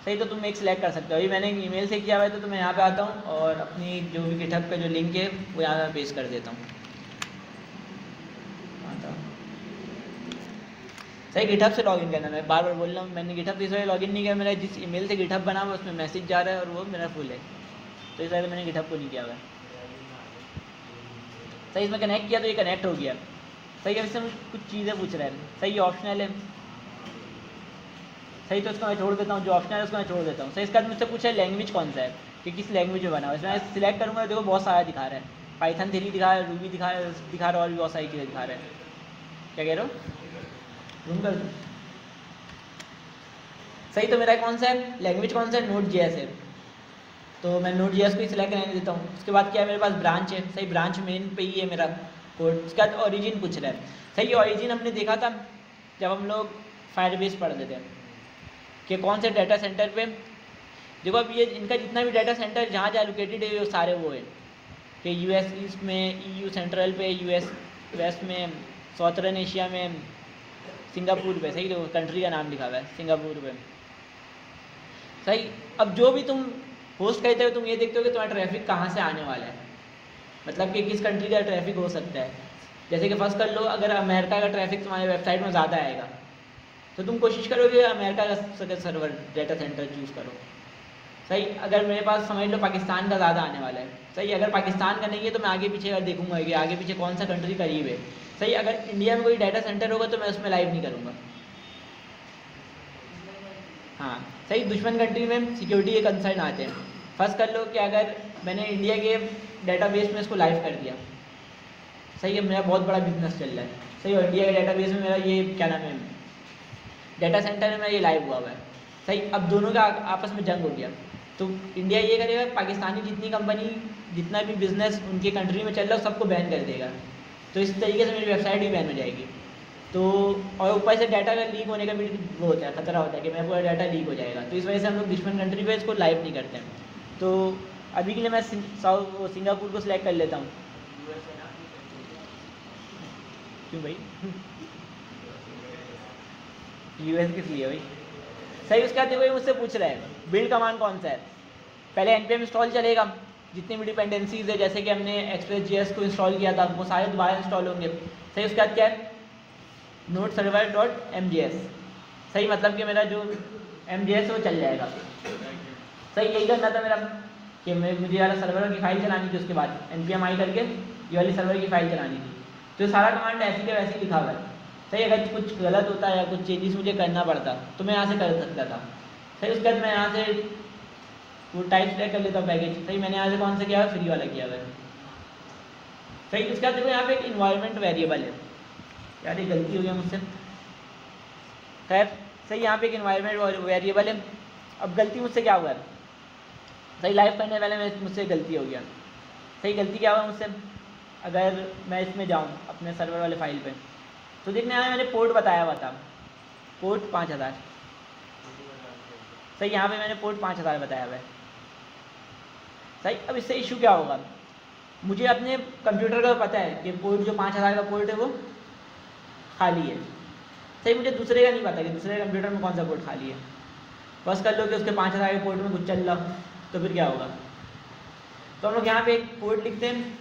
सही, तो तुम एक सिलेक्ट कर सकते हो। अभी मैंने ईमेल से किया हुआ है, तो मैं यहाँ पे आता हूँ और अपनी जो भी गिटहब का जो लिंक है वो यहाँ पे पेस्ट कर देता हूँ। सही, गिटहब से लॉगिन करना, मैं बार बार बोल रहा हूँ, मैंने गिटहब से इस वजह लॉगिन नहीं किया, मेरा जिस ईमेल से गिटहब बना हुआ उसमें मैसेज जा रहा है और वो मेरा फुल है, तो इस वजह से मैंने गिटहब को नहीं किया हुआ है। सही, इसमें कनेक्ट किया तो ये कनेक्ट हो गया। सही, अब इससे कुछ चीज़ें पूछ रहा है। सही, ऑप्शनल है। सही, तो इसको मैं छोड़ देता हूँ, जो ऑप्शनल है उसको मैं छोड़ देता हूँ। सही, इसका मुझसे पूछा है लैंग्वेज कौन सा है, कि किस लैंग्वेज में बना हुआ है। इसमें मैं सिलेक्ट करूँगा, देखो बहुत सारा दिखा रहा है, पाइथन 3 दिखा रहा है, रूबी दिखा रहा है और भी बहुत सारी चीज़ें दिखा रहा है। क्या कह रहे हो? रूम कर दूँ? सही, तो मेरा कौन सा है लैंग्वेज, कौन सा है, Node.js है। तो मैं Node.js को ही सिलेक्ट करने देता हूँ। उसके बाद क्या है, मेरे पास ब्रांच है, सही ब्रांच मेन पे ही है मेरा कोड। उसके बाद ओरिजिन पूछ रहा है, सही ओरिजिन हमने देखा था जब हम लोग फायरबेस पढ़ते थे कि कौन से डाटा सेंटर पे, देखो अब ये इनका जितना भी डाटा सेंटर जहाँ जहाँ लोकेटेड है वो सारे वो है कि US ईस्ट में, EU सेंट्रल पे, US वेस्ट में, साउथर्न एशिया में, सिंगापुर पे, सही, देखो कंट्री का नाम लिखा हुआ है सिंगापुर पे, सही। अब जो भी तुम होस्ट करते हो तुम ये देखते हो कि तुम्हारा ट्रैफिक कहाँ से आने वाला है, मतलब कि किस कंट्री का ट्रैफिक हो सकता है। जैसे कि फर्स्ट कर लो, अगर अमेरिका का ट्रैफिक तुम्हारी वेबसाइट में ज़्यादा आएगा तो तुम कोशिश करो कि अमेरिका का सर्वर डाटा सेंटर चूज़ करो, सही। अगर मेरे पास समझ लो पाकिस्तान का ज़्यादा आने वाला है, सही, अगर पाकिस्तान का नहीं है तो मैं आगे पीछे देखूंगा कि आगे पीछे कौन सा कंट्री करीब है, सही। अगर इंडिया में कोई डाटा सेंटर होगा तो मैं उसमें लाइव नहीं करूँगा, हाँ, सही। दुश्मन कंट्री में सिक्योरिटी के कंसर्न आते हैं। फर्स्ट कर लो कि अगर मैंने इंडिया के डेटाबेस में इसको लाइव कर दिया, सही है, मेरा बहुत बड़ा बिजनेस चल रहा है, सही, और इंडिया के डेटाबेस में मेरा ये क्या नाम है डाटा सेंटर में मेरा ये लाइव हुआ है, सही। अब दोनों का आपस में जंग हो गया तो इंडिया ये करेगा, पाकिस्तानी जितनी कंपनी जितना भी बिजनेस उनके कंट्री में चल रहा है सबको बैन कर देगा, तो इस तरीके से मेरी वेबसाइट भी बैन हो जाएगी। तो और ऊपर से डाटा का लीक होने का भी वो होता है, खतरा होता है कि मेरा पूरा डाटा लीक हो जाएगा, तो इस वजह से हम लोग दुश्मन कंट्री पे इसको लाइव नहीं करते हैं। तो अभी के लिए मैं सिंगापुर को सिलेक्ट कर लेता हूँ। क्यों भाई US किस लिए भाई, सही। उसके बाद देखो ये मुझसे पूछ रहा है बिल्ड कमांड कौन सा है। पहले npm इंस्टॉल चलेगा, जितनी भी डिपेंडेंसीज है जैसे कि हमने Express.js को इंस्टॉल किया था वो सारे दोबारा इंस्टॉल होंगे, सही। उसके बाद क्या है node server.mjs, सही, मतलब कि मेरा जो MJS वो चल जाएगा, सही। यही करना था मेरा कि मुझे वाला सर्वर की फाइल चलानी थी, उसके बाद npm i करके ये वाली सर्वर की फाइल चलानी थी, तो सारा कमांड ऐसे के वैसे लिखा हुआ है, सही। अगर कुछ गलत होता है या कुछ चेंजेस मुझे करना पड़ता तो मैं यहाँ से कर सकता था, सही। उसके बाद मैं यहाँ से वो टाइप सेलेक्ट कर लेता हूँ पैकेज, सही। मैंने यहाँ से कौन सा किया है, फ्री वाला किया हुआ है, सही। उसके बाद देखो यहाँ पे एक इन्वायरमेंट वेरिएबल है, यार ये गलती हो गया मुझसे, खैर, सही। यहाँ पे एक इन्वायरमेंट वेरिएबल है। अब गलती मुझसे क्या हुआ है, सही, लाइव करने वाले में मुझसे गलती हो गया, सही। गलती क्या हुआ मुझसे, अगर मैं इसमें जाऊँ अपने सर्वर वाले फाइल पे तो देखने आया मैंने पोर्ट बताया हुआ था, पोर्ट 5000, सही। यहाँ पे मैंने पोर्ट 5000 बताया हुआ है, सही। अब इससे इशू क्या होगा, मुझे अपने कंप्यूटर का पता है कि पोर्ट जो 5000 का पोर्ट है वो खाली है, सही। मुझे दूसरे का नहीं पता कि दूसरे कंप्यूटर में कौन सा पोर्ट खाली है। बस कर लो कि उसके 5000 के पोर्ट में कुछ चल रहा तो फिर क्या होगा, तो हम लोग यहाँ पे एक पोर्ट लिखते हैं,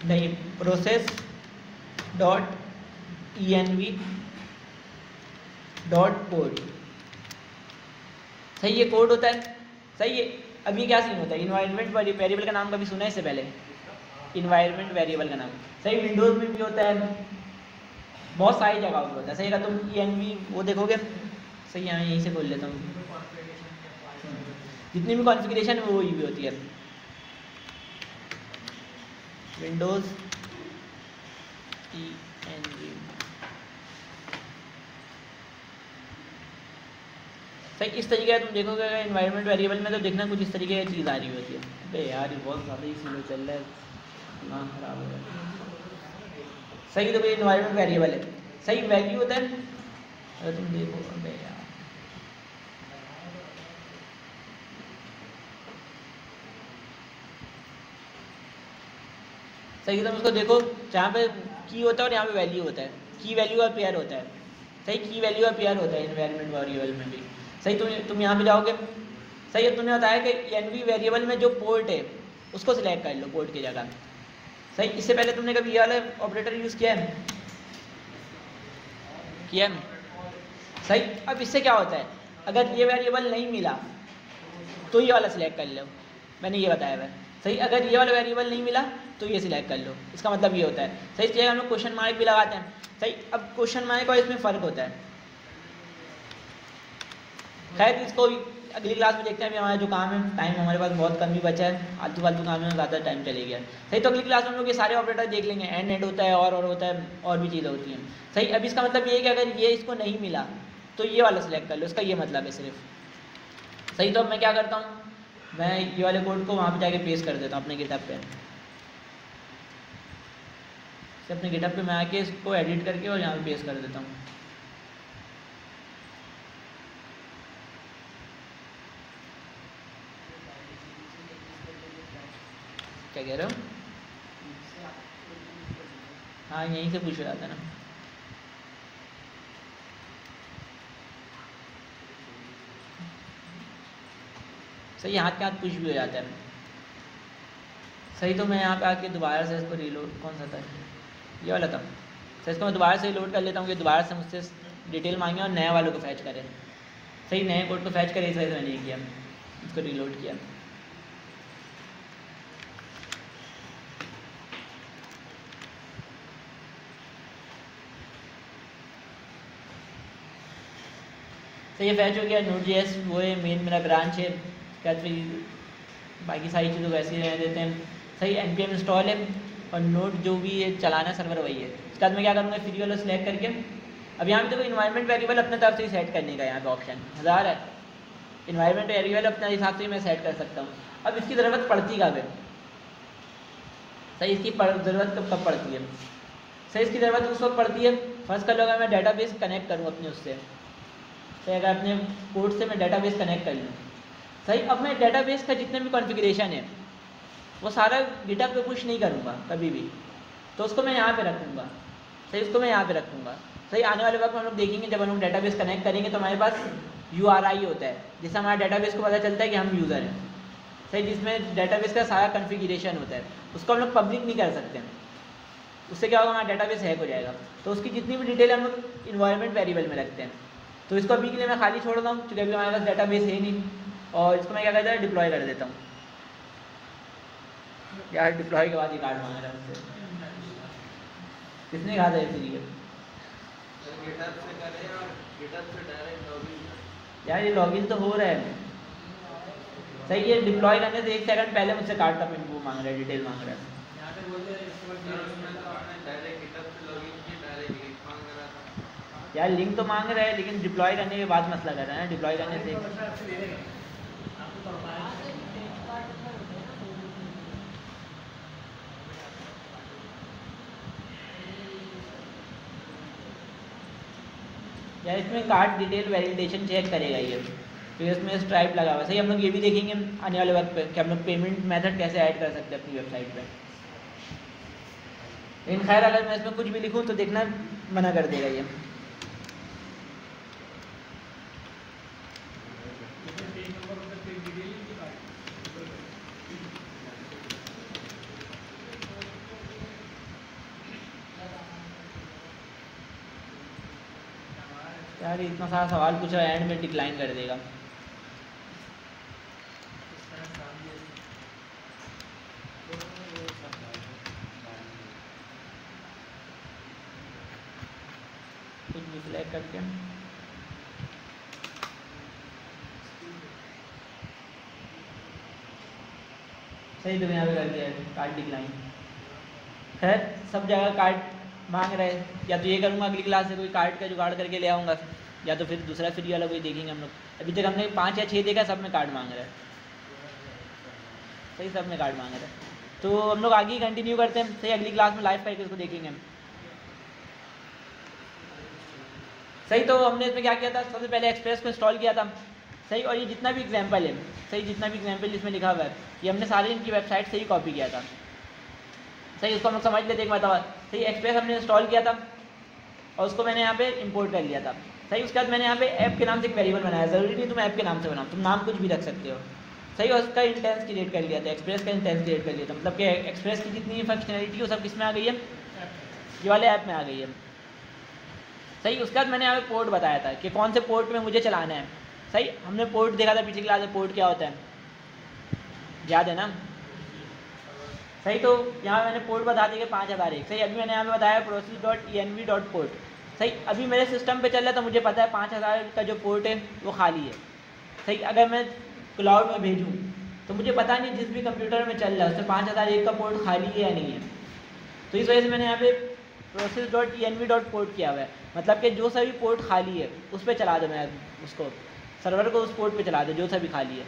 नहीं, process.env.port, सही। ये कोड होता है, सही है। अब ये क्या सीन होता है, इन्वायरमेंट वेरिएबल का नाम कभी सुना है इससे पहले, इन्वायरमेंट वेरिएबल का नाम, सही। विंडोज़ में भी होता है, बहुत सारी जगह पर होता है, सही। अगर तुम env वो देखोगे, सही, यहाँ यहीं से खोल लेता हूँ, जितनी भी कॉन्फ़िगरेशन है वो वही भी होती है, विंडोज़ env, सही। इस तरीके का तुम देखोगे इन्वायरमेंट वेरिएबल में तो देखना कुछ इस तरीके की चीज़ आ रही होती है। अबे यार ये बहुत ज़्यादा ही स्लो चल रहा है, दिमाग खराब हो गया, सही। तो भाई इन्वायरमेंट वेरिएबल है, सही, वैल्यू होता है, अगर तुम देखो, अबे यार सही, तुम उसको देखो जहाँ पे की होता है और यहाँ पे वैल्यू होता है, की वैल्यू और पेयर होता है, सही। की वैल्यू और पेयर होता है इन्वायरमेंट वेरिएबल में भी, सही। तुम यहाँ पे जाओगे, सही है। तुमने बताया कि एनवी वेरिएबल में जो पोर्ट है उसको सिलेक्ट कर लो पोर्ट की जगह, सही। इससे पहले तुमने कभी ये वाला ऑपरेटर यूज़ किया है, सही। अब इससे क्या होता है, अगर ये वेरिएबल नहीं मिला तो ये वाला सिलेक्ट कर लो, मैंने ये बताया हुआ है, सही। अगर ये वाला वेरिएबल नहीं मिला तो ये सिलेक्ट कर लो, इसका मतलब ये होता है, सही। इस जगह हम लोग क्वेश्चन मार्क भी लगाते हैं, सही। अब क्वेश्चन मार्क और इसमें फ़र्क होता है, खैर इसको अगली क्लास में देखते हैं। अभी हमारा जो काम है, टाइम हमारे पास बहुत कम ही बचा है, आलतू फालतू काम में ज़्यादा टाइम चले गया, सही। तो अगली क्लास में हम लोग ये सारे ऑपरेटर देख लेंगे, एंड होता है और होता है, और भी चीज़ें होती हैं, सही। अब इसका मतलब ये है कि अगर ये इसको नहीं मिला तो ये वाला सिलेक्ट कर लो, इसका ये मतलब है सिर्फ, सही, तो अब मैं क्या करता हूँ, मैं ये वाले कोड को वहाँ पे जाके पेस्ट कर देता हूँ अपने गिटहब पे। अपने गिटहब पे मैं आके इसको एडिट करके और यहाँ पे पेस्ट कर देता हूँ। क्या कह रहे हो? हाँ, यहीं से पूछ रहा था ना। सही, हाथ के हाथ पुश भी हो जाता है। सही, तो मैं यहाँ पे आके दोबारा से इसको रीलोड, कौन सा था ये वाला था, तो इसको मैं दोबारा से लोड कर लेता हूँ कि दोबारा से मुझसे डिटेल मांगे और नए वालों को फैच करें। सही, नए कोड को फैच करें, इस वजह से मैंने ये किया, इसको रीलोड किया। तो ये फैच हो गया। Node.js वो है मेन, मेरा ब्रांच है। क्या फिर बाकी सारी चीज़ों को ऐसे ही रहने देते हैं। सही, npm इंस्टॉल है और नोड जो भी है चलाना सर्वर वही है। इसके बाद मैं क्या करूँगा, फ्री वाला सेलेक्ट करके, अब यहाँ पे देखो इन्वायरमेंट वेरिएबल अपने तरफ से ही सेट करने का यहाँ पे ऑप्शन 1000 है। इन्वायरमेंट वेरिएबल अपने हिसाब से ही मैं सेट कर सकता हूँ। अब इसकी ज़रूरत पड़ती कब है? सही, इसकी ज़रूरत कब पड़ती है? सही, इसकी ज़रूरत उस वक्त पड़ती है, फर्स्ट कर लो अगर मैं डाटाबेस कनेक्ट करूँ अपने उससे। सही, अगर अपने कोड से मैं डाटाबेस कनेक्ट कर लूँ। सही, अब मैं डाटाबेस का जितने भी कॉन्फ़िगरेशन है वो सारा गिटहब पे पुश नहीं करूँगा कभी भी, तो उसको मैं यहाँ पे रखूँगा। सही, उसको मैं यहाँ पे रखूँगा। सही, आने वाले वक्त में हम लोग देखेंगे जब हम लोग डाटाबेस कनेक्ट करेंगे तो हमारे पास URI होता है, जिससे हमारा डाटाबेस को पता चलता है कि हम यूज़र हैं। सही, जिसमें डाटाबेस का सारा कॉन्फ़िगरेशन होता है, उसको हम लोग पब्लिक नहीं कर सकते। उससे क्या होगा, हमारा डाटाबेस हैक हो जाएगा। तो उसकी जितनी भी डिटेल हम लोग इन्वायरमेंट वेरिएबल में रखते हैं। तो इसको अभी के लिए मैं खाली छोड़ रहा हूँ क्योंकि अभी हमारे पास डाटाबेस है नहीं, और इसको मैं क्या करता है, डिप्लॉय कर देता हूँ। यार डिप्लॉय के बाद ही कार्ड मांग रहा है मुझसे, किसने कहा था फिर ये? यार ये लॉगिन तो हो रहा है। सही, ये डिप्लॉय करने से 1 सेकंड पहले मुझसे कार्ड का पिन वो मांग रहा है, डिटेल मांग रहा है। यार लिंक तो मांग रहा है, लेकिन डिप्लॉय करने के बाद मसला कर रहा है ना, डिप्लॉय करने से। यार इसमें कार्ड डिटेल वैलिडेशन चेक करेगा ये, तो इसमें स्ट्राइप लगा हुआ है। सही, हम लोग ये भी देखेंगे आने वाले वक्त पे कि हम लोग पेमेंट मेथड कैसे ऐड कर सकते हैं अपनी वेबसाइट पे। लेकिन खैर, अगर मैं इसमें कुछ भी लिखूँ तो देखना मना कर देगा ये। यार इतना सारा सवाल पूछा, एंड में डिक्लाइन कर देगा। कुछ भी सिलेक्ट करके सही, तो यहाँ पे कर दिया है कार्ड डिक्लाइन। खैर, सब जगह कार्ड मांग रहे हैं, या तो ये करूँगा अगली क्लास से कोई कार्ड का जुगाड़ करके ले आऊँगा, या तो फिर दूसरा फ्री वाला कोई देखेंगे हम लोग। अभी तक हमने 5 या 6 देखा, सब में कार्ड मांग रहा है। सही, सब में कार्ड मांग रहा है। तो हम लोग आगे ही कंटिन्यू करते हैं। सही, अगली क्लास में लाइव पैकेज को देखेंगे हम। सही, तो हमने इसमें क्या किया था, सबसे पहले एक्सप्रेस को इंस्टॉल किया था। सही, और ये जितना भी एग्जाम्पल है, सही, जितना भी एग्जाम्पल इसमें लिखा हुआ है, ये हमने सारे इनकी वेबसाइट से ही कॉपी किया था। सही, उसको हम लोग समझ लेते एक बात। सही, एक्सप्रेस हमने इंस्टॉल किया था और उसको मैंने यहाँ पे इंपोर्ट कर लिया था। सही, उसके बाद मैंने यहाँ पे ऐप के नाम से एक वेरिएबल बनाया। ज़रूरी नहीं तुम ऐप के नाम से बनाओ, तुम नाम कुछ भी रख सकते हो। सही, और उसका इंटेंस क्रिएट कर लिया था, एक्सप्रेस का इंटेंस क्रिएट कर लिया था। मतलब कि एक्सप्रेस की जितनी फंक्शनैलिटी है वो सब किस में आ गई है, ये वाले ऐप में आ गई है। सही, उसके बाद मैंने यहाँ पे पोर्ट बताया था कि कौन से पोर्ट में मुझे चलाना है। सही, हमने पोर्ट देखा था पिछली क्लास में, पोर्ट क्या होता है याद है ना। सही, तो यहाँ मैंने पोर्ट बता दिया 5001। सही, अभी मैंने यहाँ पे बताया process.env.port। सही, अभी मेरे सिस्टम पे चल रहा है तो मुझे पता है 5000 का जो पोर्ट है वो खाली है। सही, अगर मैं क्लाउड में भेजूँ तो मुझे पता नहीं जिस भी कंप्यूटर में चल रहा है उससे 5001 का पोर्ट खाली है या नहीं है। तो इस वजह से मैंने यहाँ पे process.env.port किया हुआ है, मतलब कि जो सभी पोर्ट खाली है उस पर चला दो मैं उसको। सर्वर को उस पोर्ट पे चला दे जो सा भी खाली है।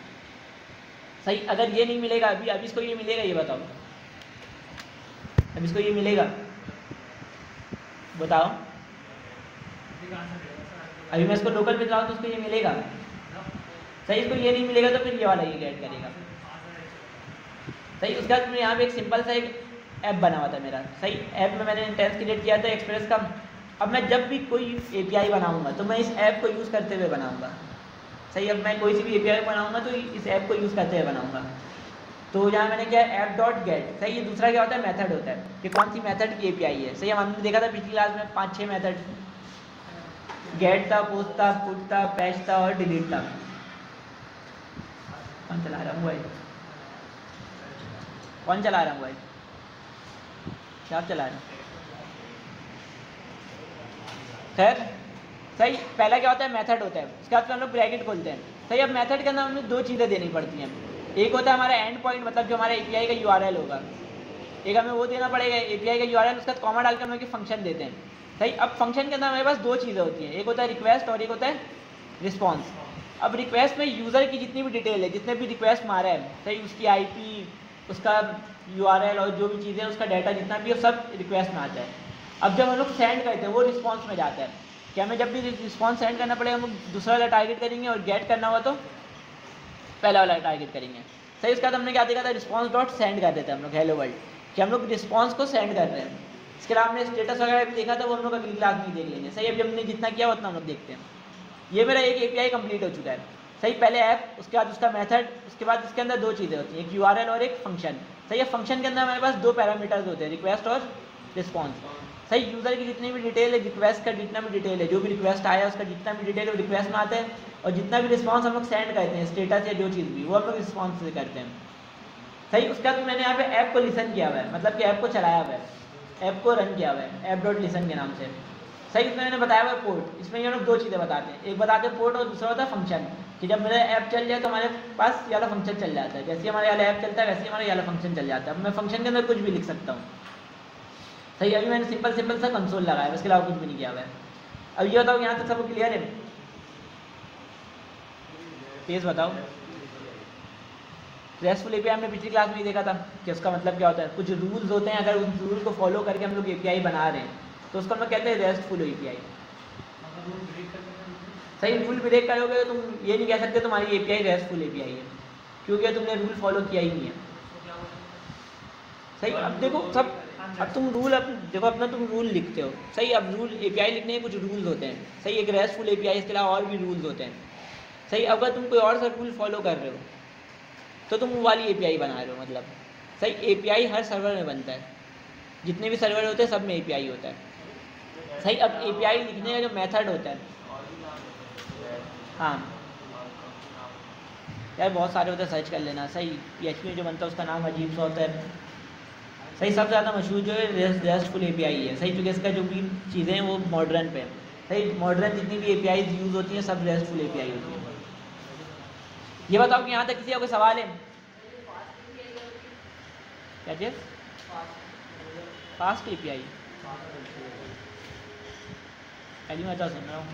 सही, अगर ये नहीं मिलेगा अभी इसको ये मिलेगा, ये बताओ अब इसको ये मिलेगा, बताओ। अभी मैं इसको लोकल पे चलाऊँ तो उसको ये मिलेगा। सही, इसको ये नहीं मिलेगा तो फिर ये वाला ये गेट करेगा। सही, उसके बाद मैंने यहाँ पे एक सिंपल सा एक ऐप बना हुआ था मेरा। सही, ऐप में मैंने इंस्टेंस क्रिएट किया था एक्सप्रेस का। अब मैं जब भी कोई API बनाऊंगा तो मैं इस ऐप को यूज़ करते हुए बनाऊंगा। सही, अब मैं कोई सी भी API बनाऊंगा तो इस ऐप को यूज़ करते हुए बनाऊंगा। तो यहाँ मैंने क्या है app.get। सही, ये दूसरा क्या होता है मेथड होता है कि कौन सी मेथड की API है। सही, हमने देखा था पिछली क्लास में 5-6 मेथड, गेट था, पोस्ट था, पुट था, पैच था और डिलीट था। कौन चला रहा मोबाइल? कौन चला रहा मोबाइल? क्या चला रहा? खैर, सही, पहला क्या होता है मेथड होता है, उसके बाद हम लोग ब्रैकेट खोलते हैं। सही, अब मेथड के अंदर हमें 2 चीज़ें देनी पड़ती हैं। एक होता है हमारा एंड पॉइंट, मतलब जो हमारा API का URL होगा, एक हमें वो देना पड़ेगा API का URL, उसके बाद कॉमा डाल के हम लोग फंक्शन देते हैं। सही, अब फंक्शन के अंदर हमारे पास 2 चीज़ें होती हैं, एक होता है रिक्वेस्ट और एक होता है रिस्पॉन्स। अब रिक्वेस्ट में यूज़र की जितनी भी डिटेल है, जितने भी रिक्वेस्ट मारा है, सही, उसकी IP, उसका URL और जो भी चीज़ें हैं उसका डाटा जितना भी है सब रिक्वेस्ट में आता है। अब जब हम लोग सेंड करते हैं वो रिस्पॉन्स में जाता है कि हमें जब भी रिस्पॉन्स सेंड करना पड़ेगा हम लोग दूसरा वाला टारगेट करेंगे और गेट करना हुआ तो पहला वाला टारगेट करेंगे। सही, उसके बाद हमने क्या देखा था रिस्पॉन्स डॉट सेंड कर देते हैं हम लोग हेलो वर्ल्ड, कि हम लोग रिस्पॉन्स को सेंड कर रहे हैं। इसके अलावा हमने स्टेटस वगैरह भी देखा था, वो हम लोग अगली क्लास में देख लेंगे। सही, अब हमने जितना किया उतना हम लोग देखते हैं। ये मेरा एक API कंप्लीट हो चुका है। सही, पहले ऐप, उसके बाद उसका मेथड, उसके बाद इसके अंदर 2 चीज़ें होती हैं, एक URL और एक फंक्शन। सही है, फंक्शन के अंदर हमारे पास 2 पैरामीटर्स होते हैं, रिक्वेस्ट और रिस्पॉन्स। सही, यूज़र की जितनी भी डिटेल है, रिक्वेस्ट का जितना भी डिटेल है, जो भी रिक्वेस्ट आया उसका जितना भी डिटेल है वो रिक्वेस्ट में आता है, और जितना भी रिस्पॉन्स हम लोग सेंड करते हैं स्टेटस या जो चीज़ भी, वो हम लोग रिस्पॉन्स से करते हैं। सही, उसके बाद मैंने यहाँ पे ऐप को लिसन किया हुआ है, मतलब कि ऐप को चलाया हुआ है, ऐप को रन किया हुआ है app.listen के नाम से। सही, इसमें मैंने बताया हुआ है पोर्ट। इसमें ये लोग 2 चीज़ें बताते हैं, एक बताते हैं पोर्ट और दूसरा होता है फंक्शन, कि जब मेरा ऐप चल जाए तो हमारे पास ये वाला फंक्शन चल जाता है। जैसे हमारे वाला ऐप चलता है वैसे ही हमारा ये वाला फंक्शन चल जाता है। अब मैं फंक्शन के अंदर कुछ भी लिख सकता हूँ। सही, अभी मैंने सिंपल सा कंसोल लगाया है, उसके अलावा कुछ भी नहीं किया हुआ है। अब ये बताओ यहाँ तक सब क्लियर है? प्लीज़ बताओ। रेस्टफुल API हमने पिछली क्लास में ही देखा था कि उसका मतलब क्या होता है। कुछ रूल्स होते हैं, अगर उस रूल को फॉलो करके हम लोग API बना रहे हैं तो उसको हम लोग कहते हैं रेस्टफुल API। सही, रूल ब्रेक करोगे तो तुम ये नहीं कह सकते तुम्हारी API रेस्टफुल API है, क्योंकि तुमने रूल फॉलो किया ही नहीं है। सही, अब देखो सब, अब तुम रूल देखो अपना तुम रूल लिखते हो। सही, अब रूल API लिखने के कुछ रूल्स होते हैं। सही, एक रेस्टफुल API, इसके अलावा और भी रूल्स होते हैं। सही, अगर तुम कोई और सा रूल फॉलो कर रहे हो तो तुम वो वाली API बना रहे हो, मतलब। सही, API हर सर्वर में बनता है, जितने भी सर्वर होते हैं सब में API होता है। सही, अब API लिखने का जो मेथड होता है, हाँ यार बहुत सारे होते हैं, सर्च कर लेना। सही, PHP में जो बनता है उसका नाम अजीब सा होता है। सही, सबसे ज़्यादा मशहूर जो है रेस्टफुल API है। सही, क्योंकि इसका जो भी चीज़ें हैं वो मॉडर्न पे है। सही, मॉडर्न जितनी भी APIs यूज़ होती हैं सब रेस्टफुल API होती है। ये बताओ कि यहाँ तक किसी का कोई सवाल है? क्या चीज़? फास्ट API पहली मैं सुन रहा हूँ,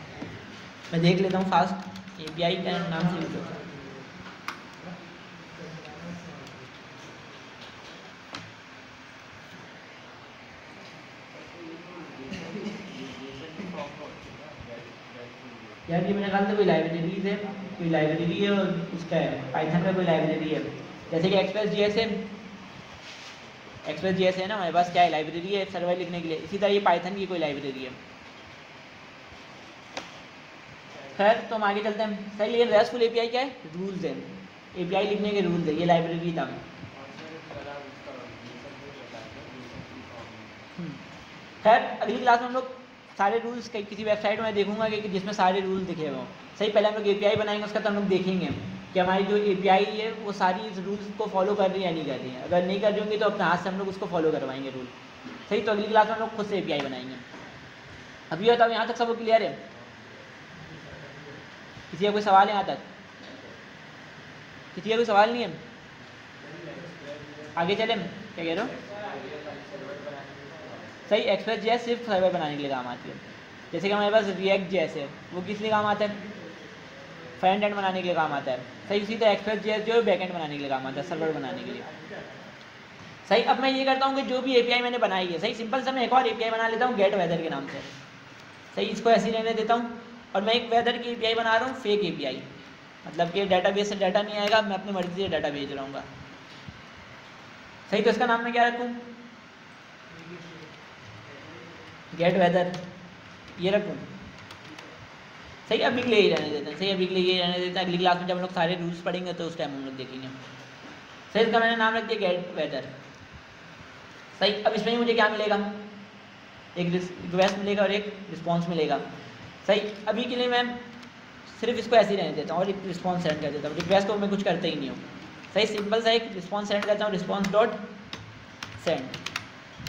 मैं देख लेता हूँ। फास्ट API का नाम से यूज होता है। यार ये मेरे ख्याल से कोई लाइब्रेरीज है, कोई लाइब्रेरी है और उसका है पाइथन का कोई लाइब्रेरी है, जैसे कि एक्सप्रेस.js है। एक्सप्रेस.js है ना हमारे पास, क्या है लाइब्रेरी है सर्वर लिखने के लिए। इसी तरह ये पाइथन की कोई लाइब्रेरी है। खैर, तो हम आगे चलते हैं। सही, लेकिन रेस्टफुल API क्या है? रूल्स है, API लिखने के रूल्स है। ये लाइब्रेरी था। खैर, अगली क्लास में हम लोग सारे रूल्स किसी वेबसाइट में देखूंगा कि जिसमें सारे रूल्स दिखे हुए हों। सही, पहले हम लोग API बनाएंगे, उसका तो हम लोग देखेंगे कि हमारी जो API है वो सारी इस रूल्स को फॉलो कर रही है या नहीं कर रही है। अगर नहीं कर रही होंगी तो अपने हाथ से हम लोग उसको फॉलो करवाएंगे रूल। सही, तो अगली क्लास में हम लोग खुद से API बनाएंगे। अब ये बताओ यहाँ तक सब क्लियर है? किसी का कोई सवाल है यहाँ तक? किसी का कोई सवाल नहीं है? आगे चले, क्या कह रहे हो? सही, एक्सप्रेस.js सिर्फ सर्वर बनाने के लिए काम आती है। जैसे कि हमारे पास React.js है, वो किस लिए काम आता है? फ्रंट एंड बनाने के लिए काम आता है। सही, उसी तरह एक्सप्रेस.js जो है बैक एंड बनाने के लिए काम आता है, सर्वर बनाने के लिए। सही, अब मैं ये करता हूँ कि जो भी एपीआई मैंने बनाई है, सही सिंपल सा मैं एक और एपीआई बना लेता हूँ गेट वेदर के नाम से। सही, इसको ऐसे ही रहने देता हूँ और मैं एक वेदर की एपीआई बना रहा हूँ, फेक एपीआई, मतलब कि डेटाबेस से डाटा नहीं आएगा, मैं अपनी मर्जी से डाटा भेज रहा हूँ। सही, तो इसका नाम मैं क्या रखूँ, गेट वेदर ये रखूँ। सही, अभी के लिए ही रहने देते हैं। सही, अभी के लिए ही रहने देते हैं, अगली क्लास में जब हम लोग सारे रूल्स पढ़ेंगे तो उस टाइम हम लोग देखेंगे। सही, इसका मैंने नाम रख दिया गेट वेदर। सही, अब इसमें ही मुझे क्या मिलेगा, एक रिक्वेस्ट मिलेगा और एक रिस्पॉन्स मिलेगा। सही, अभी के लिए मैं सिर्फ इसको ऐसे ही रहने देता हूँ और एक रिस्पॉन्स सेंड कर देता हूँ, रिक्वेस्ट को मैं कुछ करते ही नहीं हूँ। सही, सिंपल सा एक रिस्पॉन्स सेंड करता हूँ, रिस्पॉन्स डॉट सेंड।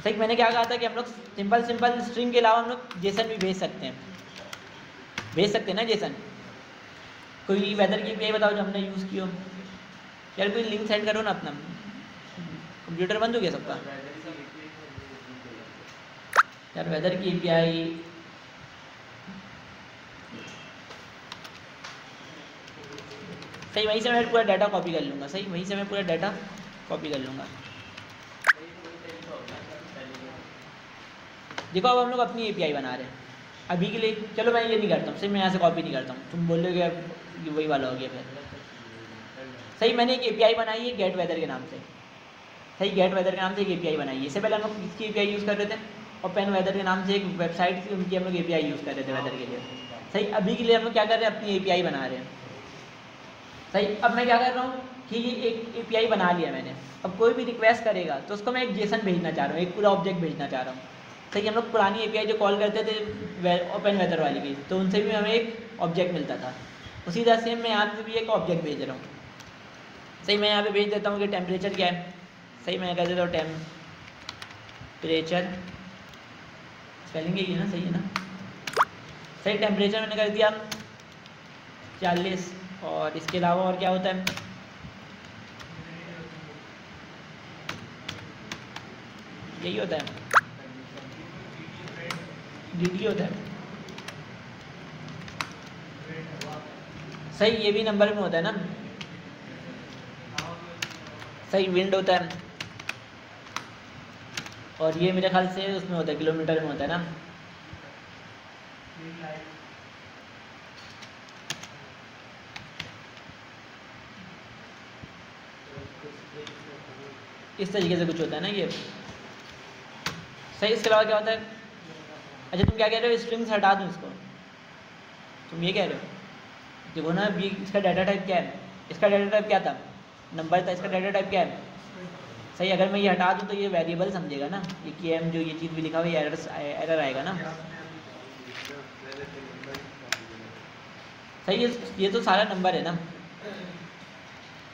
सही, मैंने क्या कहा था कि हम लोग सिंपल स्ट्रिंग के अलावा हम लोग जेसन भी भेज सकते हैं ना जेसन। कोई वेदर की एपीआई बताओ जो हमने यूज़ की हो यार, कोई लिंक सेंड करो ना अपना। कंप्यूटर बंद हो गया सबका यार, वेदर की एपीआई सही, वहीं से मैं पूरा डाटा कॉपी कर लूँगा। सही, वहीं से मैं पूरा डाटा कॉपी कर लूँगा। देखो, अब हम लोग अपनी एपीआई बना रहे हैं अभी के लिए। चलो मैं ये नहीं करता हूँ, सही, मैं यहाँ से कॉपी नहीं करता हूँ, तुम बोलोगे ये वही वाला हो गया फिर। सही, मैंने एक एपीआई बनाई है गेट वेदर के नाम से। सही, गेट वेदर के नाम से एक एपीआई बनाई है। इससे पहले हम लोग इसकी एपीआई यूज़ कर रहे थे और पेन वेदर के नाम से एक वेबसाइट थी, उनकी हम लोग एपीआई यूज़ कर रहे थे वेदर के लिए। सही, अभी के लिए हम लोग क्या कर रहे हैं, अपनी एपीआई बना रहे हैं। सही, अब मैं क्या कर रहा हूँ कि ये एक एपीआई बना लिया मैंने। अब कोई भी रिक्वेस्ट करेगा तो उसको मैं एक जेसन भेजना चाह रहा हूँ, एक पूरा ऑब्जेक्ट भेजना चाह रहा हूँ। सही, हम लोग पुरानी एपीआई जो कॉल करते थे ओपन वेदर वाली की, तो उनसे भी हमें एक ऑब्जेक्ट मिलता था। उसी तरह से मैं यहाँ पे भी एक ऑब्जेक्ट भेज रहा हूँ। सही, मैं यहाँ पे भेज देता हूँ कि टेम्परेचर क्या है। सही, मैं कह देता हूँ टेम्परेचर, स्पेलिंग यही है ना, सही है ना। सही, टेम्परेचर मैंने कर दिया 40। और इसके अलावा और क्या होता है, यही होता है, डी होता है। सही, ये भी नंबर में होता है ना। सही, विंड होता है और ये मेरे ख्याल से उसमें होता है, किलोमीटर में होता है ना। इस तरीके से कुछ होता है ना ये। सही, इसके अलावा क्या होता है, अच्छा तुम क्या कह रहे हो, स्ट्रिंग्स हटा दूँ इसको, तुम ये कह रहे हो। देखो ना, अभी इसका डाटा टाइप क्या है, इसका डाटा टाइप क्या था, नंबर था, इसका डाटा टाइप क्या है। सही, अगर मैं ये हटा दूँ तो ये वेरिएबल समझेगा ना, ये कि एम जो ये चीज़ भी लिखा हुआ है एरर आएगा ना। सही, ये तो सारा नंबर है ना।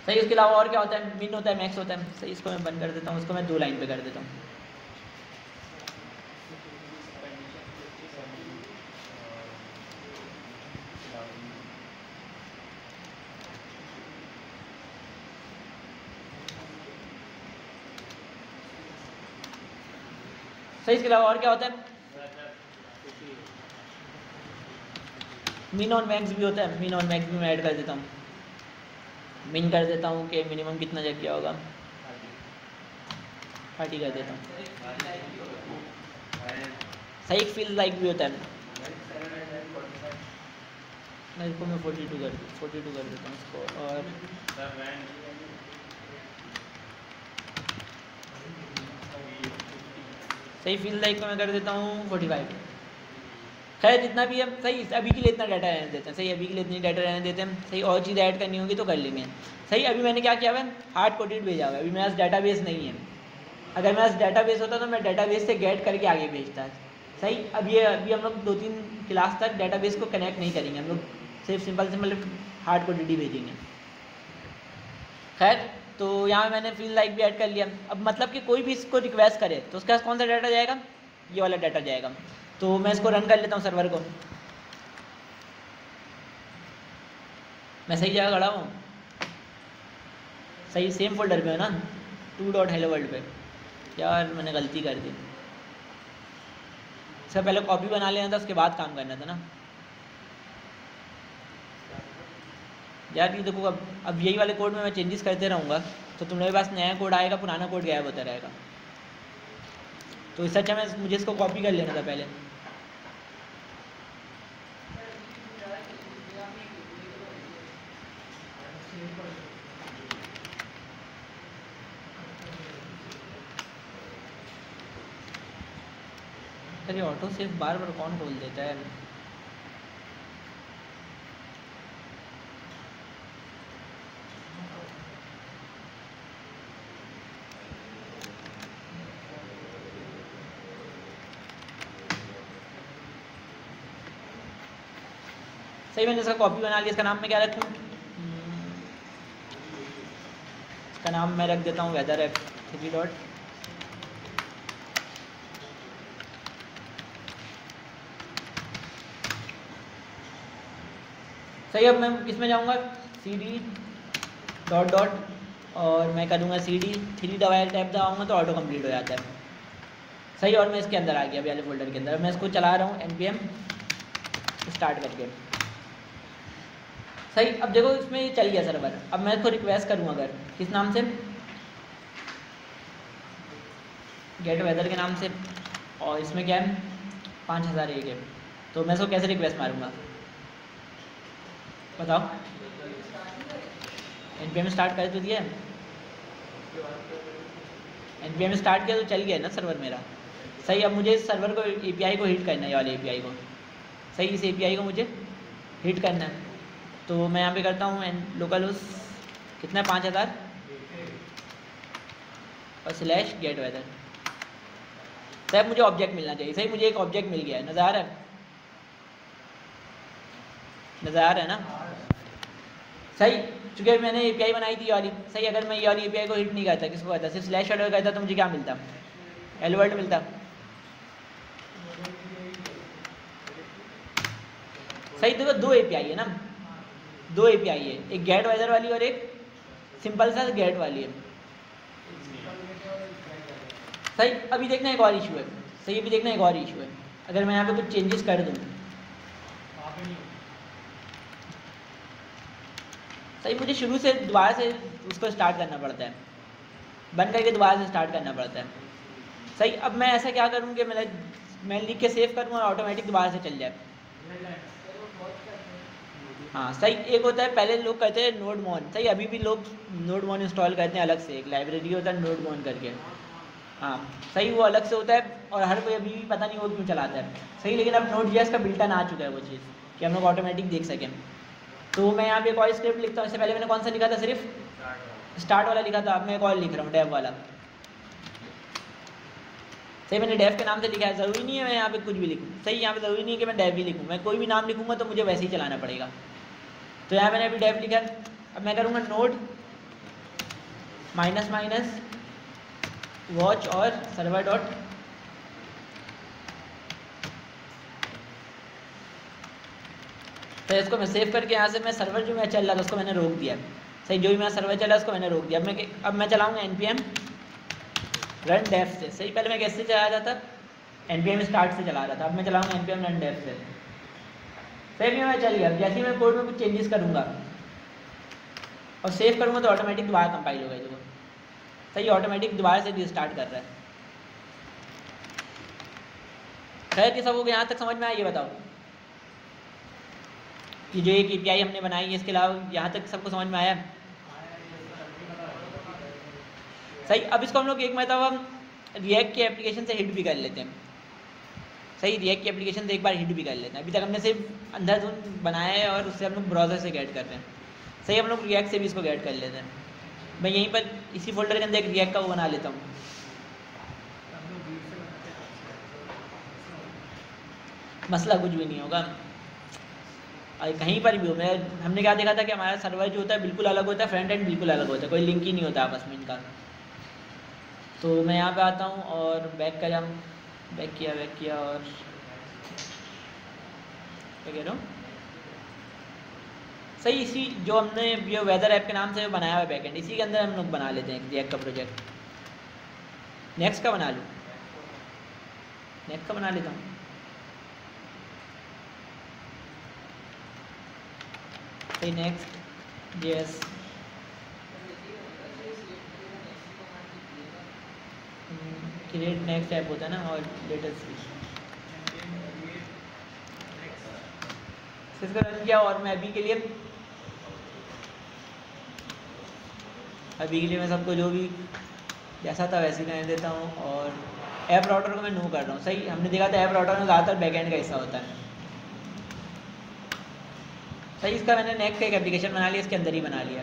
सही, इसके अलावा और क्या होता है, मिन होता है, मैक्स होता है। सही, इसको मैं बंद कर देता हूँ, इसको मैं 2 लाइन पे कर देता हूँ। सही, इसके अलावा और क्या होता है, मिन और मैक्स भी होता है। मिन और मैक्स भी मैं ऐड कर देता हूँ। मिन कर देता हूँ कि मिनिमम कितना जग गया होगा, 30 कर देता हूँ। सही, फील लाइक भी होता है, मैं इसको मैं 42 कर देता हूँ इसको। और सही, फील लाइक को मैं कर देता हूँ 45। खैर जितना भी है, सही अभी के लिए इतना डाटा रहने देते हैं। सही, अभी के लिए इतनी डाटा रहने देते हैं। सही, और चीज़ ऐड करनी होगी तो कर लेंगे। सही, अभी मैंने क्या किया हुआ है, हार्ड कोडेड भेजा हुआ है। अभी मेरे पास डाटाबेस नहीं है, अगर मेरे पास डाटाबेस होता तो मैं डाटाबेस से गेट करके आगे भेजता। सही, अभी हम लोग 2-3 क्लास तक डाटाबेस को कनेक्ट नहीं करेंगे, हम लोग सिर्फ सिंपल हार्ड कोडेड ही भेजेंगे। खैर, तो यहाँ मैंने फील लाइक भी ऐड कर लिया। अब मतलब कि कोई भी इसको रिक्वेस्ट करे तो उसके पास कौन सा डाटा जाएगा, ये वाला डाटा जाएगा। तो मैं इसको रन कर लेता हूँ सर्वर को। मैं सही जगह खड़ा हूँ, सही सेम फोल्डर पे है ना, 2.hello world पे। यार मैंने गलती कर दी, इससे पहले कॉपी बना लेना था, उसके बाद काम करना था ना। यार ये देखो, अब यही वाले कोड में मैं चेंजेस करते रहूँगा तो तुम्हारे पास नया कोड आएगा, पुराना कोड गायब होता रहेगा। तो इससे अच्छा मुझे इसको कॉपी कर लेना था पहले। अरे ऑटो सेव बार बार कौन खोल देता है? सही, मैंने इसका कॉपी बना लिया। इसका नाम मैं क्या रखूँ? इसका नाम मैं रख देता हूँ वेदर ऐप 3 डॉट। सही, अब मैं इसमें जाऊँगा cd डॉट डॉट और मैं करूँगा cd 3 डबल टैप दबाऊँगा तो ऑटो कंप्लीट हो जाता है। सही, और मैं इसके अंदर आ गया अभी वाले फोल्डर के अंदर। मैं इसको चला रहा हूँ npm स्टार्ट करके। सही, अब देखो इसमें ये चल गया सर्वर। अब मैं इसको रिक्वेस्ट करूँ अगर किस नाम से, गेट वेदर के नाम से, और इसमें क्या है 5001 है, तो मैं इसको कैसे रिक्वेस्ट मारूंगा बताओ? npm स्टार्ट कर तो दिया है, npm स्टार्ट किया तो चल गया ना सर्वर मेरा। सही, अब मुझे इस सर्वर को API को हिट करना है, ये वाले API को। सही, इस API को मुझे हिट करना है, तो मैं यहाँ पे करता हूँ लोकल होस्ट कितना है 5000 और स्लैश गेट वेदर। सही, मुझे ऑब्जेक्ट मिलना चाहिए। सही, मुझे एक ऑब्जेक्ट मिल गया है, नज़र आ रहा है? नज़र आ रहा है ना? सही, चूँकि मैंने API बनाई थी वाली। सही, अगर मैं ये वाली API को हिट नहीं करता, किसको करता, सिर्फ स्लैश वर्ड करता तो मुझे क्या मिलता? हेलो वर्ल्ड मिलता। सही, देखो 2 API है ना, 2 API है, एक गेट वेदर वाली और एक सिंपल सा गेट वाली है। सही, अभी देखना एक और इशू है। सही, अभी देखना एक और इशू है। अगर मैं यहाँ पे कुछ चेंजेस कर दूँ, सही, मुझे शुरू से दोबारा से उसको स्टार्ट करना पड़ता है, बंद करके दोबारा से स्टार्ट करना पड़ता है। सही, अब मैं ऐसा क्या करूँ कि मैं लिख के सेव करूँ और ऑटोमेटिक दोबारा से चल जाए। हाँ सही, एक होता है पहले लोग कहते हैं नोड मोन। सही, अभी भी लोग नोड मोन इंस्टॉल करते हैं, अलग से एक लाइब्रेरी होता है नोड मोन करके। हाँ सही, वो अलग से होता है और हर कोई अभी भी पता नहीं वो क्यों चलाता है। सही, लेकिन अब Node.js का बिल्टन आ चुका है वो चीज़ कि हम लोग ऑटोमेटिक देख सकें। तो मैं यहाँ पे एक और स्क्रिप्ट लिखता हूँ। इससे पहले मैंने कौन सा लिखा था? सिर्फ स्टार्ट वाला लिखा था। अब मैं एक और लिख रहा हूँ डेव वाला। सही, मैंने डेव के नाम से लिखा है। ज़रूरी नहीं है मैं यहाँ पे कुछ भी लिखूँ। सही, यहाँ पे ज़रूरी नहीं है कि मैं डेव ही लिखूँ, मैं कोई भी नाम लिखूँगा तो मुझे वैसे ही चलाना पड़ेगा। तो यहाँ मैंने अभी डेव लिखा है। अब मैं करूँगा नोड -- वॉच और सर्वर डॉट तो इसको मैं सेव करके यहाँ से मैं सर्वर जो मैं चल रहा था उसको मैंने रोक दिया। सही, जो भी मेरा सर्वर चल रहा है उसको मैंने रोक दिया। अब मैं चलाऊँगा npm रन डेव से। सही, पहले मैं कैसे चला रहा था? npm स्टार्ट से चला रहा था। अब मैं चलाऊँगा npm रन डेव से। सही, मैं चल गया। जैसे ही मैं कोड में कुछ चेंजेस करूँगा और सेव करूँगा तो ऑटोमेटिक दोबारा कंपाइल होगा। देखो सही, ऑटोमेटिक दोबारा से रिस्टार्ट कर रहा है। खैर, ये सब हो गया, यहाँ तक समझ में आया? ये बताओ कि जो एक API हमने बनाई है, इसके अलावा यहाँ तक सबको समझ में आया? सही, अब इसको हम लोग एक मतलब हम रिएक्ट की एप्लीकेशन से हिट भी कर लेते हैं। सही, रिएक्ट की एप्लीकेशन से एक बार हिट भी कर लेते हैं। अभी तक हमने सिर्फ अंधाधुंध बनाया है और उससे हम लोग ब्राउज़र से गेट करते हैं। सही, हम लोग रिएक्ट से भी इसको गेट कर लेते हैं। मैं यहीं पर इसी फोल्डर के अंदर एक रिएक्ट का वो बना लेता हूँ। मसला कुछ भी नहीं होगा, कहीं पर भी हो। हमने क्या देखा था कि हमारा सर्वर जो होता है बिल्कुल अलग होता है, फ्रंट एंड बिल्कुल अलग होता है, कोई लिंक ही नहीं होता आपस में इनका। तो मैं यहाँ पे आता हूँ और बैक किया और क्या कह रहा हूँ? सही, इसी जो हमने ये वेदर ऐप के नाम से बनाया हुआ है बैकएंड, इसी के अंदर हम लोग बना लेते हैं रिएक्ट का प्रोजेक्ट। नेक्स्ट का बना लूँ, नेक्स्ट का बना लेता हूँ। सही, next JS create next app होता है ना, और लेटेस्ट इसका रन किया। और मैं अभी के लिए मैं सबको जो भी जैसा था वैसे ही रहने देता हूँ। और ऐप राउटर को मैं नो कर रहा हूँ। सही, हमने देखा था ऐप राउटर में ज़्यादातर बैकएंड का हिस्सा होता है। सही, इसका मैंने नेक्स्ट का एक एप्लीकेशन बना लिया, इसके अंदर ही बना लिया।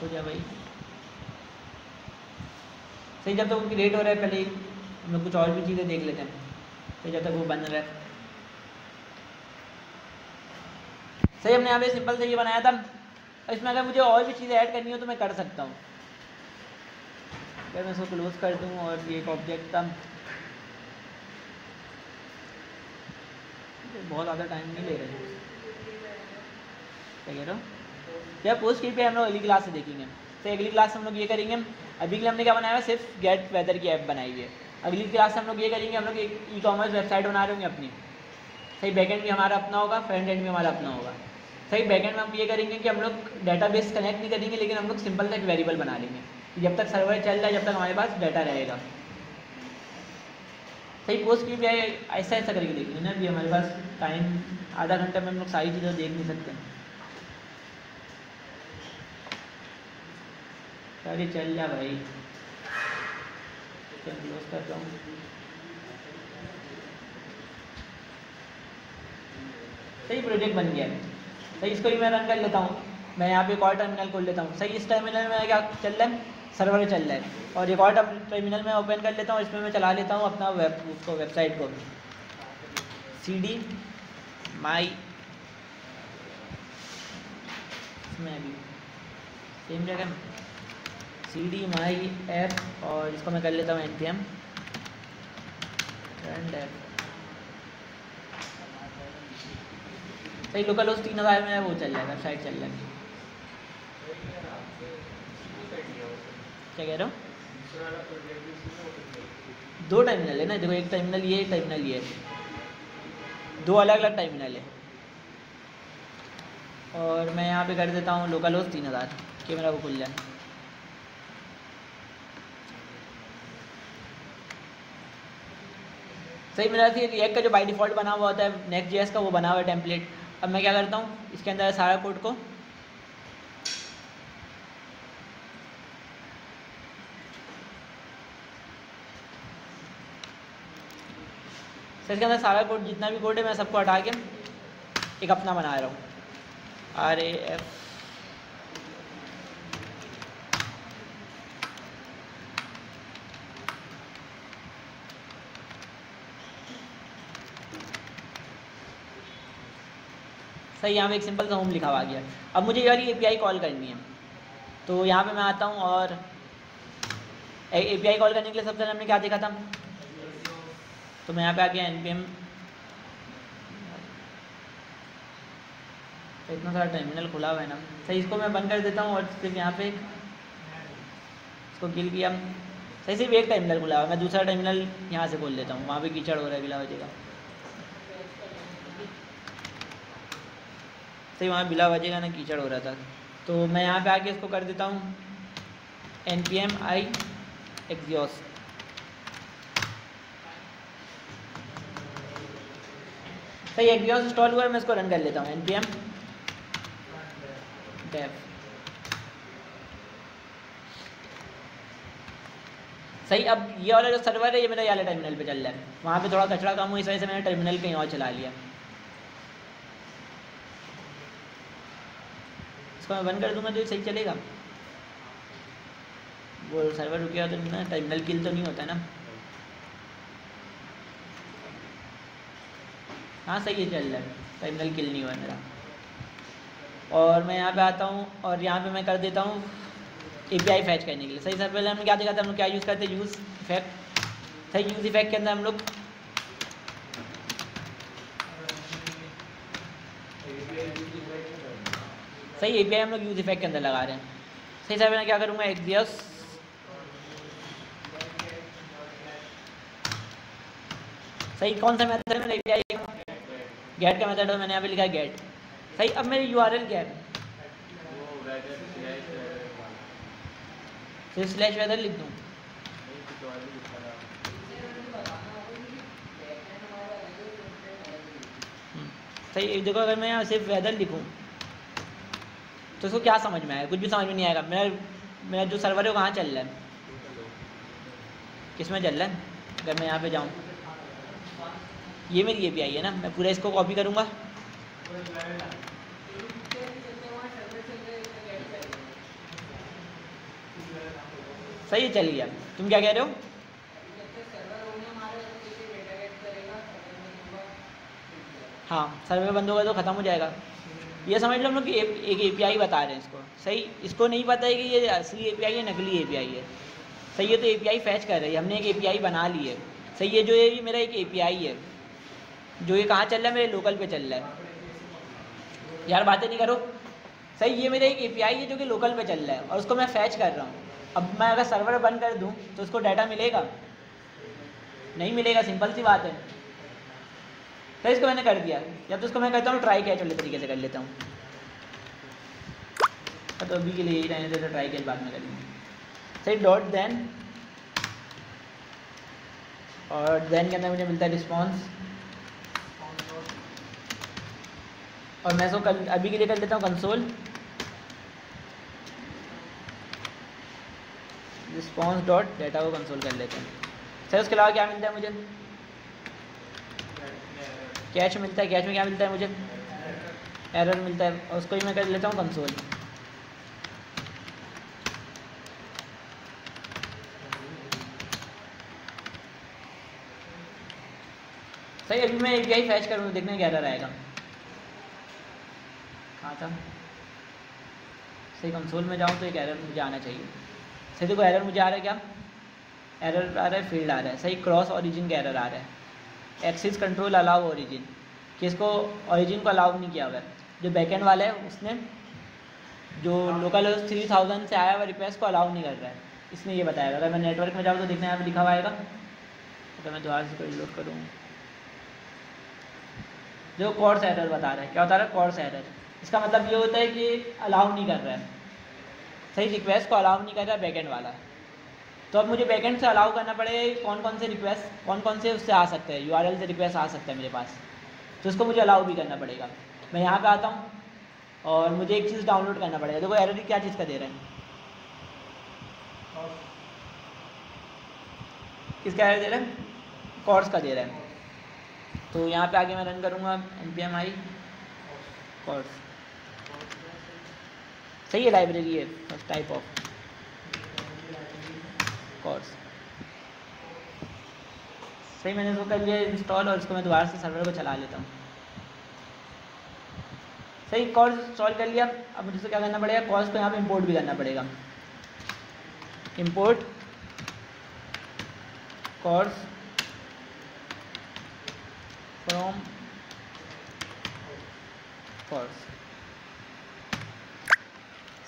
हो जा भाई। सही, जब तक वो क्रिएट हो रहा है पहले हम लोग कुछ और भी चीज़ें देख लेते हैं। तो जब तक वो बन रहा है सही, हमने यहाँ पे सिंपल से ये बनाया था। इसमें अगर मुझे और भी चीज़ें ऐड करनी हो तो मैं कर सकता हूँ। अगर मैं इसको क्लोज कर दूँ, और ये एक ऑब्जेक्ट था, बहुत ज़्यादा टाइम नहीं ले रहे। क्या कह रहे हो? जब पोस्ट की पे हम लोग अगली क्लास से देखेंगे। तो अगली क्लास में हम लोग ये करेंगे। अभी के लिए हमने क्या बनाया है, सिर्फ गेट वेदर की ऐप बनाई हुई है। अगली क्लास से हम लोग ये करेंगे, हम लोग एक ई-कॉमर्स वेबसाइट बना रहे होंगे अपनी। सही, बैकएंड भी हमारा अपना होगा, फ्रंट एंड भी हमारा अपना होगा। सही, बैकएंड में हम ये करेंगे कि हम लोग डाटाबेस कनेक्ट नहीं करेंगे, लेकिन हम लोग सिंपल सा एक वेरिएबल बना लेंगे कि जब तक सर्वर चल रहा है, जब तक हमारे पास डाटा रहेगा। सही, पोस्ट की भी ऐसा ऐसा करके देखेंगे ना। अभी हमारे पास टाइम आधा घंटा में हम लोग सारी चीज़ें देख नहीं सकते। सारी चल जा भाई, क्लोज कर रहा हूँ। सही, प्रोजेक्ट बन गया। सही, इसको ही मैं रन कर लेता हूँ। मैं यहाँ पे एक और टर्मिनल खोल लेता हूँ। सही, इस टर्मिनल में क्या चल रहा है, सर्वर चल रहा है। और एक और टर्मिनल में ओपन कर लेता हूँ, इसमें मैं चला लेता हूँ अपना वेबसाइट को। CD माई, इसमें अभी सेम जगह CD माई ऐप, और इसको मैं कर लेता हूँ npm रन ऐप। सही, लोकल होस्ट 3000 में वो चल जाएगा, वेबसाइट चल जाएगी। क्या कह रहे हो? दो टर्मिनल है ना, देखो, एक टर्मिनल ये, एक टर्मिनल ये, दो अलग अलग टर्मिनल है। और मैं यहाँ पे कर देता हूँ लोकल होस्ट 3000 कि मेरा वो खुल जाए। सही, मेरा रिएक्ट का जो बाय डिफ़ॉल्ट बना हुआ होता है नेक्स्ट.js का, वो बना हुआ है टेम्पलेट। अब मैं क्या करता हूँ, इसके अंदर सारा कोड को इसके अंदर सारा कोड, जितना भी कोड है, मैं सबको हटा के एक अपना बना रहा हूँ, RAF। सही, यहाँ पे एक सिंपल सा होम लिखा हुआ आ गया। अब मुझे ये वाली API कॉल करनी है, तो यहाँ पे मैं आता हूँ। और API कॉल करने के लिए सबसे पहले हमने क्या देखा था, तो मैं यहाँ पे आ गया npm। तो इतना सारा टर्मिनल खुला हुआ है ना। सही, इसको मैं बंद कर देता हूँ, और सिर्फ यहाँ पे इसको किल किया। सही, सिर्फ एक टर्मिनल खुला हुआ है, मैं दूसरा टर्मिनल यहाँ से खोल लेता हूँ। वहाँ पे कीचड़ हो रहा है, बिला वजह का। सही, वहाँ बिला वजह का ना कीचड़ हो रहा था। तो मैं यहाँ पे आके इसको कर देता हूँ npm i exhaust। सही, exhaust इंस्टॉल हुआ है, मैं इसको रन कर लेता हूँ npm dev। सही, अब ये वाला जो सर्वर है, ये मेरा वाले टर्मिनल पे चल रहा है। वहाँ पे थोड़ा कचरा कम हुआ, इस वजह से मैंने टर्मिनल कहीं और चला लिया। इसको मैं बंद कर दूंगा तो ये सही चलेगा। वो सर्वर रुक गया तो ना, टर्मिनल किल तो नहीं होता ना। हाँ, सही है, चल रहा है, टर्मिनल किल नहीं हुआ मेरा। और मैं यहाँ पे आता हूँ, और यहाँ पे मैं कर देता हूँ API फैच करने के लिए। सही, सर पहले हमने क्या देखा था, हम लोग क्या यूज़ करते हैं, यूज़ इफेक्ट। सही, यूज़ इफेक्ट के अंदर हम लोग सही API हम लोग यूज़ इफेक्ट के अंदर लगा रहे हैं। सही, सर मैं क्या करूँगा, exhaust सही, कौन सा मेथड है मेरा एपीआई? गेट का मेथड है, मैंने यहाँ पे लिखा है गेट। सही, अब मेरी यूआरएल क्या है? वो वेदर स्लैश वाला फिर स्लैश वेदर लिख दूँ? नहीं कुछ और भी लिखा था। सही, देखो अगर मैं यहाँ सिर्फ वेदर लिखूँ तो इसको क्या समझ में आएगा? कुछ भी समझ में नहीं आएगा। मेरा जो सर्वर है वो कहाँ चल रहा है, किस में चल रहा है? अगर मैं यहाँ पे जाऊँ, ये मेरी एपीआई है ना, मैं पूरा इसको कॉपी करूँगा। सही है, चल गया। तुम क्या कह रहे हो? हाँ, सर्वर बंद होगा तो ख़त्म हो जाएगा। ये समझ लो हम लोग कि एक एपीआई बता रहे हैं इसको। सही, इसको नहीं पता है कि ये असली एपीआई है नकली एपीआई है। सही है, तो एपीआई फैच कर रही है, हमने एक एपीआई बना ली है। सही है, जो ये मेरा एक एपीआई है, जो ये कहाँ चल रहा है? मेरे लोकल पे चल रहा है। यार बातें नहीं करो। सही, ये मेरा एक एपीआई है जो कि लोकल पे चल रहा है और उसको मैं फैच कर रहा हूँ। अब मैं अगर सर्वर बंद कर दूँ तो उसको डाटा मिलेगा? नहीं मिलेगा, सिंपल सी बात है। तो इसको मैंने कर दिया। या तो इसको मैं कहता हूँ ट्राई कैच वाले तरीके से कर लेता हूँ, तो अभी के लिए यही रहने देते, ट्राई कैच बाद में करेंगे। सही, डॉट देन, और देन के अंदर मुझे मिलता है रिस्पॉन्स, और मैं इसको अभी के लिए कर लेता हूँ कंसोल रिस्पॉन्स डॉट डाटा को कंसोल कर लेते हैं। सर उसके अलावा क्या मिलता है मुझे? कैच मिलता है। कैच में क्या मिलता है मुझे? एरर मिलता है, और उसको ही मैं कर लेता हूँ कंसोल। सही, अभी मैं एपीआई फैच करूँ, देखने क्या एरर आएगा। कहाँ था? सही, कंसोल में जाऊँ तो एक एरर मुझे आना चाहिए। सही, देखो एरर मुझे आ रहा है, क्या एरर आ रहा है? फील्ड आ रहा है। सही, क्रॉस ओरिजिन का एरर आ रहा है। एक्सिस कंट्रोल अलाउ ओरिजिन, कि इसको ओरिजिन को अलाउ नहीं किया हुआ है। जो बैकएंड वाला है उसने जो लोकल 3000 से आया हुआ रिक्वेस्ट को अलाउ नहीं कर रहा है, इसने ये बताया। अगर मैं नेटवर्क में जाऊँ तो देखना यहाँ पे लिखा हुआ आएगा। अगर मैं दोबारा से कोई लोड करूँ, जो कोर्स एरर बता रहा है, क्या बता रहा है? Course error. इसका मतलब ये होता है कि अलाउ नहीं कर रहा है। सही, रिक्वेस्ट को अलाउ नहीं कर रहा है बैकएंड वाला। तो अब मुझे बैकएंड से अलाउ करना पड़ेगा कौन कौन से रिक्वेस्ट, कौन कौन से उससे आ सकते हैं, यूआरएल से रिक्वेस्ट आ सकता है मेरे पास, तो उसको मुझे अलाउ भी करना पड़ेगा। मैं यहाँ पे आता हूँ और मुझे एक चीज़ डाउनलोड करना पड़ेगा। देखो एरर क्या चीज़ का दे रहा है, किसका एरर दे रहा है? कोर्स का दे रहा है। तो यहाँ पे आगे मैं रन करूँगा npm i कोर्स। सही है, लाइब्रेरी है फर्स्ट टाइप ऑफ कोर्स। सही, मैंने इसको कर लिया इंस्टॉल, और इसको मैं दोबारा से सर्वर को चला लेता हूँ। सही, कोर्स इंस्टॉल कर लिया। अब मुझे क्या करना पड़ेगा? कोर्स को यहाँ पे इंपोर्ट भी करना पड़ेगा। Import course from course.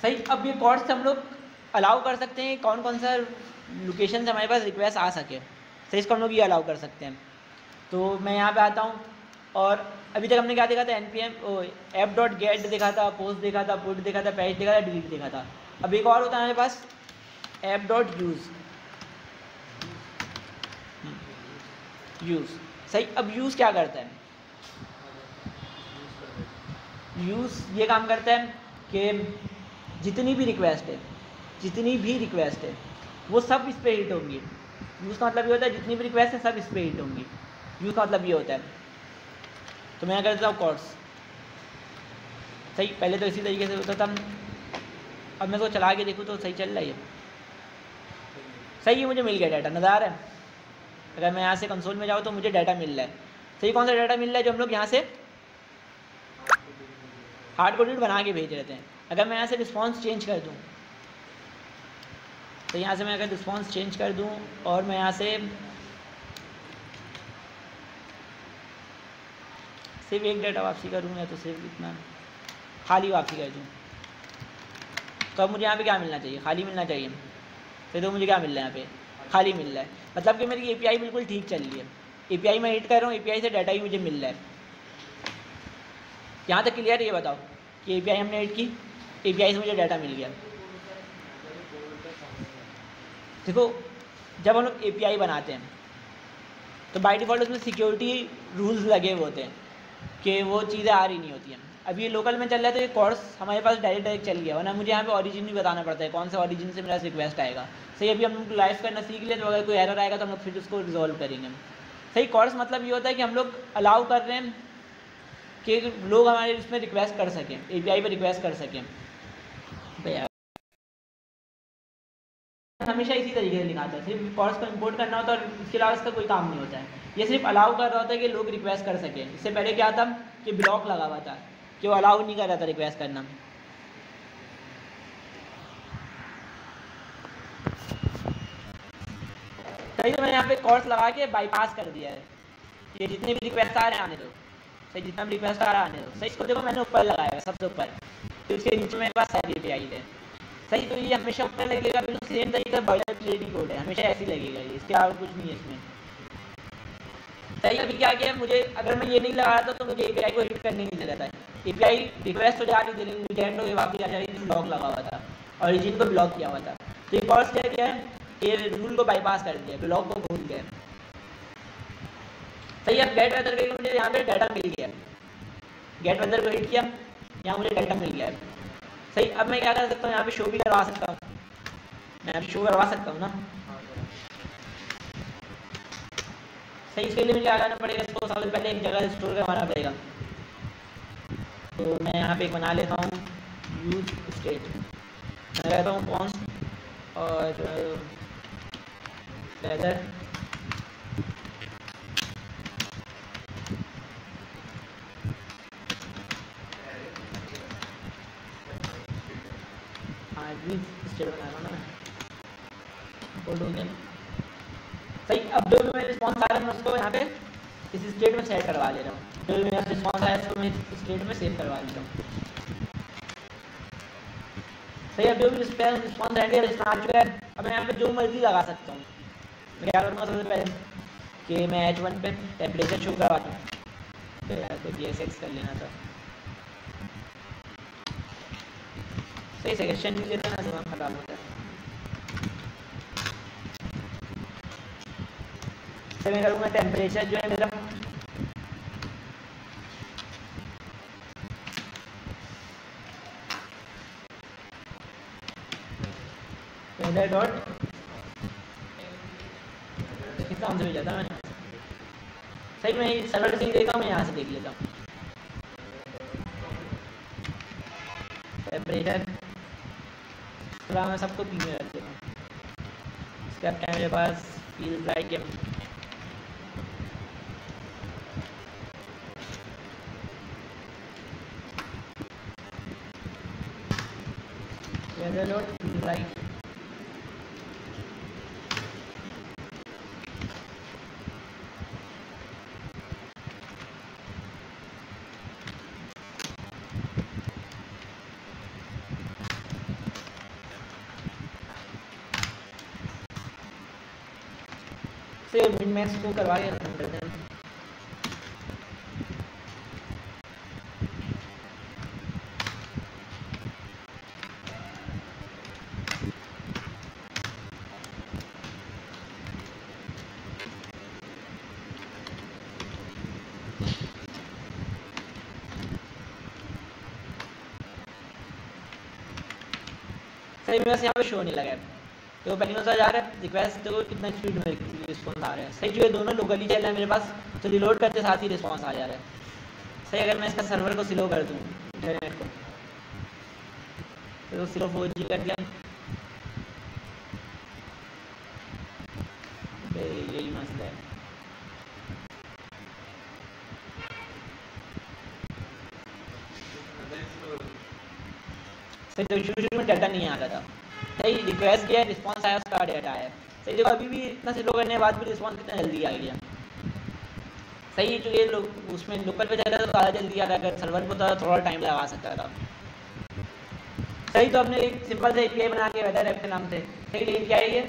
सही, अब ये कोर्स से हम लोग अलाउ कर सकते हैं कौन कौन सा लोकेशन से हमारे पास रिक्वेस्ट आ सके। सही, इसको हम लोग ये अलाउ कर सकते हैं। तो मैं यहाँ पे आता हूँ, और अभी तक हमने क्या देखा था? npm ऐप डॉट गेट देखा था, पोस्ट देखा था, पुट देखा था, पैच देखा था, डिलीट देखा था। अब एक और होता है हमारे पास ऐप डॉट यूज़। सही, अब यूज़ क्या करता है? यूज़ ये काम करता है कि जितनी भी रिक्वेस्ट है वो सब इस पर हिट होंगी। यूज़ का मतलब ये होता है जितनी भी रिक्वेस्ट है सब इस पर हिट होंगी। यूज़ का मतलब ये होता है। तो मैं कर देता हूँ कोर्स। सही, पहले तो इसी तरीके से होता था। अब मैं इसको चला के देखूँ तो सही चल रहा है। सही है, मुझे मिल गया डाटा, नज़र आ रहा है। अगर मैं यहाँ से कंसोल में जाऊँ तो मुझे डाटा मिल रहा है। सही, कौन सा डाटा मिल रहा है? जो हम लोग यहाँ से हार्ड कोडेड बना के भेज रहे थे। अगर मैं यहाँ से रिस्पॉन्स चेंज कर दूँ, तो यहाँ से मैं अगर रिस्पॉन्स चेंज कर दूँ और मैं यहाँ से सिर्फ एक डाटा वापसी करूँ या तो सिर्फ इतना खाली वापसी कर दूँ, तो अब मुझे यहाँ पे क्या मिलना चाहिए? खाली मिलना चाहिए। फिर तो मुझे क्या मिल रहा है? यहाँ पे खाली मिल रहा है। मतलब कि मेरी एपीआई बिल्कुल ठीक चल रही है। API में एडिट कर रहा हूँ, API से डाटा ही मुझे मिल रहा है। यहाँ तक क्लियर? ये बताओ कि API हमने एडिट की, API से मुझे डाटा मिल गया। देखो जब हम लोग API बनाते हैं तो बाय डिफ़ॉल्ट उसमें सिक्योरिटी रूल्स लगे हुए होते हैं कि वो चीज़ें आ रही नहीं होती हैं। अब ये लोकल में चल रहा है तो ये कोर्स हमारे पास डायरेक्ट चल गया, वरना मुझे यहाँ पे ओरिजिन भी बताना पड़ता है कौन से ओरिजिन से मेरा रिक्वेस्ट आएगा। सही, अभी हम लोग लाइव करना सीख लिया तो अगर कोई एरर आएगा तो हम लोग फिर उसको रिजॉल्व करेंगे। सही, कोर्स मतलब ये होता है कि हम लोग अलाउ कर रहे हैं कि लोग हमारे इसमें रिक्वेस्ट कर सकें, API पर रिक्वेस्ट कर सकें। भैया हमेशा इसी तरीके से लिखा था, सिर्फ कोर्स को इंपोर्ट करना होता है और इसके अलावा इसका कोई काम नहीं होता है। ये सिर्फ अलाउ कर रहा होता है कि लोग रिक्वेस्ट कर सकें। इससे पहले क्या था कि ब्लॉक लगा हुआ था कि वो अलाउ नहीं कर रहा था रिक्वेस्ट करना। सही, तो मैंने यहाँ पे कोर्स लगा के बाईपास कर दिया है कि जितने भी रिक्वेस्ट आ रहे हैं आने दो। सही, जितना भी रिक्वेस्ट आ रहा है आने दो। सही, इसको देखो मैंने ऊपर लगाया है सबसे ऊपर, तो उसके नीचे मेरे पास सारी API है। सही, तो ये हमेशा ऊपर लगेगा, बिल्कुल सेम तरीके का बॉयलरप्लेट कोड है, हमेशा ऐसे ही लगेगा ये, इसके अलावा कुछ नहीं है इसमें। सही, अभी क्या किया मुझे, अगर मैं ये नहीं लगा रहा था तो मुझे API को एडिट करने नहीं देता था। API रिक्वेस्ट हो जा रही थी लेकिन रिजेक्ट हो गई, वापस आ जा रही थी, ब्लॉक लगा हुआ था, ओरिजिन को ब्लॉक किया हुआ था। तो ये कोर्स क्या किया है, ये रूल को बाईपास कर दिया, ब्लॉक को भूल गया। सही, अब गेट वेदर करके मुझे यहाँ पे डाटा मिल गया, गेट वेदर को एडिट किया, यहाँ मुझे डाटा मिल गया। सही, अब मैं क्या कर सकता हूँ, यहाँ पे शो भी करवा सकता हूँ, मैं अभी शो करवा सकता हूँ ना। सही, इसके लिए मुझे क्या करना पड़ेगा, इसको सबसे पहले एक जगह स्टोर करवाना पड़ेगा। तो मैं यहाँ पे एक बना लेता हूँ यूज स्टेट, मैं कहता हूँ कॉन्स्ट और वेदर स्टेट बना रहा हूँ ना मैं। सही, अब जो भी मेरे रिस्पॉन्स आ रहा है मैं उसको यहाँ पे इस स्टेट में सेट करवा ले रहा हूँ। जो भी मेरा रिस्पॉन्स आया उसको मैं इस स्टेट में सेव करवा ले रहा हूँ। सही, अब जो भी रिस्पॉन्स आ चुका है, अब मैं यहाँ पे जो मर्जी लगा सकता हूँ। मैं क्या करूँगा, सबसे पहले कि मैं H1 पे टेम्परेचर शो करवा दूँ, तो यार को GSX कर लेना था। सही, सेक्शन भी देता है ना, दिमाग खराब होता है। मैं करूँगा टेम्परेचर जो है मेरा वेदर डॉट किस नाम से भेजा था मैंने। सही, मैं सर्वर से ही देखा हूँ, मैं यहाँ से देख लेता हूँ। टेम्परेचर थोड़ा मैं सबको पी में रख देता हूँ। इसके अब क्या मेरे पास feel like weather dot feel like से मिन मैक्स को करवा के रन करते हैं। सही, मेरे से यहाँ पे शो नहीं लगा है तो पहले में जा रहा है रिक्वेस्ट तो कितना स्पीड में रिस्पॉन्स आ रहा है। सही, जो ये दोनों लोकली चल रहा है मेरे पास, तो रिलोड करते साथ ही रिस्पॉन्स आ जा रहा है। सही, अगर मैं इसका सर्वर को स्लो कर दूँ इंटरनेट को, तो स्लो 4G कर दिया, यही मसला है। सही, तो शुरू में डाटा नहीं आ रहा था। सही, रिक्वेस्ट किया, रिस्पॉन्स आया, उसका डाटा आया। सही, देखो अभी भी इतना स्लो करने के बाद भी रिस्पॉन्स कितना जल्दी आ गया। सही, जो ये लोग उसमें लोकल पे जाता था तो ज़्यादा जल्दी आ रहा, अगर सर्वर को थोड़ा टाइम लगा सकता था। सही, तो हमने एक सिंपल से API बना के वेदर ऐप के नाम से। सही, लेकिन क्या है ये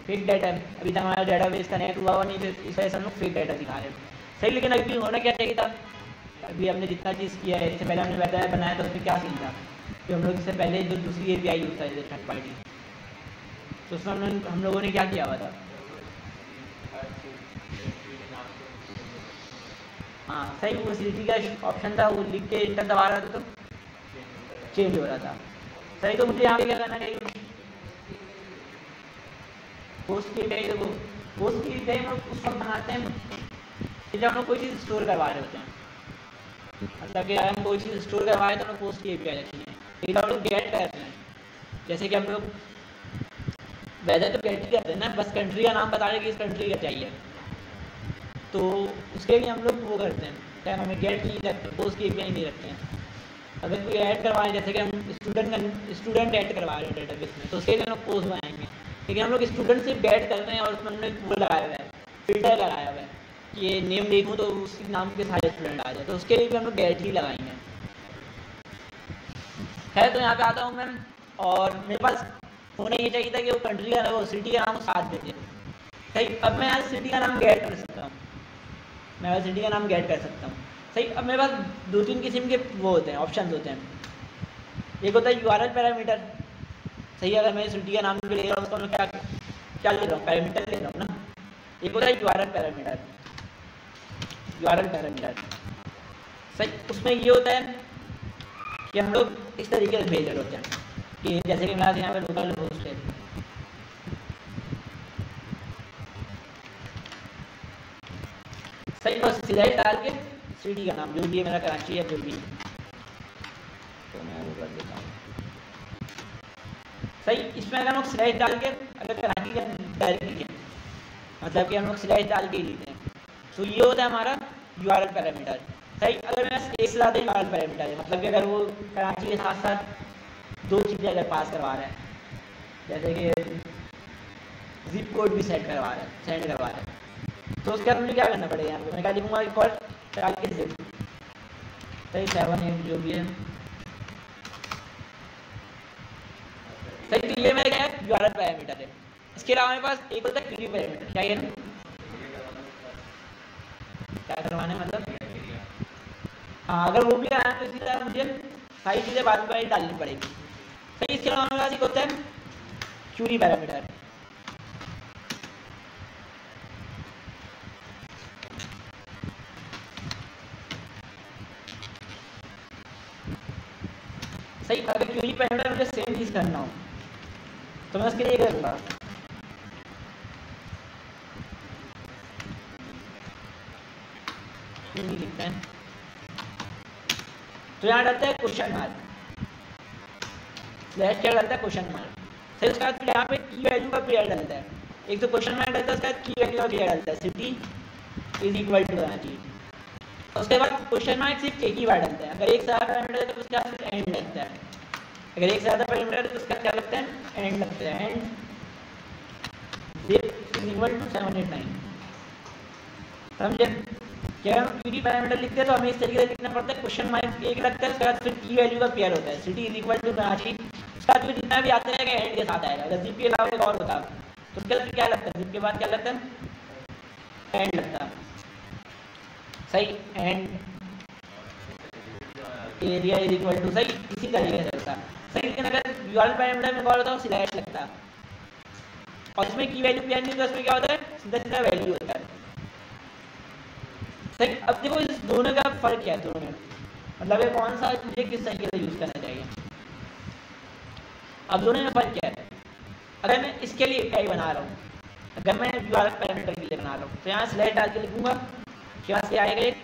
फेक डाटा है, अभी तक हमारा डाटा बेस कनेक्ट हुआ नहीं, तो इस वजह से हम लोग फेक डाटा दिखा रहे हैं। सही, लेकिन अभी होना क्या चाहिए था, अभी हमने जितना चीज़ किया है, इससे पहले हमने वेबसाइट बनाया तो उसमें क्या सीन था कि हम लोग इससे पहले जो दूसरी API यूज़ करते थे थर्ड पार्टी, तो उसमें हम लोगों ने क्या किया हुआ था। हाँ सही, वो सिटी का ऑप्शन था, वो लिख के इंटर दबा रहा था तो चेंज हो रहा था। सही, तो मुझे यहाँ पे क्या करना चाहिए, पोस्ट की API, देखो पोस्ट की API हम लोग उस वक्त बनाते हैं कि जब हम लोग कोई चीज़ स्टोर करवा रहे होते हैं, मतलब कि हम कोई चीज़ स्टोर करवा रहे तो हम लोग पोस्ट की API रखी है। लेकिन हम लोग गेट करते हैं, जैसे कि हम लोग वैसे तो गेट ही करते हैं ना, बस कंट्री का नाम बता रहे कि इस कंट्री का चाहिए, तो उसके लिए हम लोग वो करते हैं, क्या हमें गेट नहीं रखते, पोस्ट की API नहीं रखते हैं। अगर कोई ऐड करवाएं, जैसे कि हम स्टूडेंट ऐड करवा रहे हैं डेटाबेस में, तो उसके लिए हम लोग पोस्ट बनाएंगे। लेकिन हम लोग स्टूडेंट सिर्फ ऐड करते हैं और उसमें हमने वो लगाया हुआ है, फिल्टर लगाया हुआ है कि ये नेम देखूँ तो उसी नाम के सारे स्टूडेंट आ जाए, तो उसके लिए भी हम लोग गेट ही लगाएंगे। है तो यहाँ पे आता हूँ मैं, और मेरे पास होना ये चाहिए था कि वो कंट्री का वो सिटी का नाम साथ देते। सही, अब मैं आज सिटी का नाम गेट कर सकता हूँ, मैं आज सिटी का नाम गेट कर सकता हूँ। सही, अब मेरे पास 2-3 किस्म के वो होते हैं, ऑप्शन होते हैं। एक होता है URL पैरामीटर। सही, अगर मैं सिटी का नाम ले रहा हूँ उसको मैं क्या ले रहा हूँ, पैरामीटर ले रहा हूँ ना। एक होता है URL पैरामीटर, URL पैरामीटर। सही, उसमें ये होता है कि हम लोग इस तरीके से भेज रहे होते हैं कि जैसे कि मेरा यहाँ पे लोकल होस्ट है, सही, बस सिलेक्ट डाल के सिटी का नाम जो भी है, मेरा कराची है जो भी है, तो मैं वो कर देता हूँ। सही, इसमें अगर हम लोग सिलेक्ट डाल के अगर कराची का डायरेक्टली है, मतलब कि हम लोग सिलेक्ट डाल के ही लेते हैं, तो ये होता है हमारा URL पैरामीटर। सही, अगर मेरे पास एक से ज़्यादा URL पैरामीटर है, मतलब कि अगर वो कराची के साथ साथ 2 चीज़ें अगर पास करवा रहा है, जैसे कि जिप कोड भी सेंड करवा रहा है, तो उसके बाद मुझे क्या करना पड़ेगा, यहाँ पे मैं क्या लिखूँगा, एक और डाल के जिप, सही 7-8 जो भी है। सही, तो ये मेरा क्या है, URL पैरामीटर है। इसके अलावा मेरे पास एक होता है क्वेरी पैरामीटर। क्या है, क्या करवाना है, मतलब हाँ, अगर वो भी कराना है तो इसी तरह मुझे सारी चीज़ें बाद में डालनी पड़ेगी। सही, इसके अलावा मेरे पास एक होता है क्वेरी पैरामीटर। सही, अगर क्वेरी पैरामीटर मुझे सेम चीज़ करना हो तो मैं उसके लिए करूँगा, लिखते हैं तो यहाँ डालता है क्वेश्चन मार्क, स्लैश क्या डालता है, क्वेश्चन मार्क। सही, उसके बाद फिर यहाँ पे की वैल्यू का पेयर डालता है, एक तो क्वेश्चन मार्क डालता है, उसके बाद की वैल्यू का पेयर डालता है, सिटी इज इक्वल टू होना चाहिए। उसके बाद क्वेश्चन मार्क सिर्फ एक ही बार डालता है, अगर एक से ज़्यादा पैरामीटर है तो उसके बाद फिर एंड लगता है, अगर एक से ज़्यादा पैरामीटर है तो उसका क्या लगता है, एंड लगता है, एंड इज इक्वल टू 789। समझे, क्या हम क्वेरी पैरामीटर लिखते हैं तो हमें इस तरीके से लिखना पड़ता है, क्वेश्चन मार्क एक लगता है, उसके बाद फिर की वैल्यू का पेयर होता है, city is equal to Karachi, उसके बाद फिर जितना भी आता रहेगा एंड के साथ आएगा। अगर जिप के अलावा एक और होता तो उसके बाद क्या लगता है, जिप के बाद क्या लगता है, एंड लगता है। सही, and area is equal to, सही इसी तरीके से होता है। सही, लेकिन अगर URL पैरामीटर में कॉल होता है स्लैश लगता है, और इसमें की वैल्यू पेयर नहीं होता, उसमें क्या होता है, सीधा सीधा वैल्यू होता है। सही, अब देखो इस दोनों का फर्क क्या है, दोनों में मतलब ये कौन सा मुझे किस तरीके से यूज़ करना चाहिए। अब दोनों में फर्क क्या है, अगर मैं इसके लिए API बना रहा हूँ, अगर मैं URL पैरामीटर के लिए बना रहा हूँ तो यहाँ स्लैश डाल के लिखूँगा, उसके बाद से आएगा एक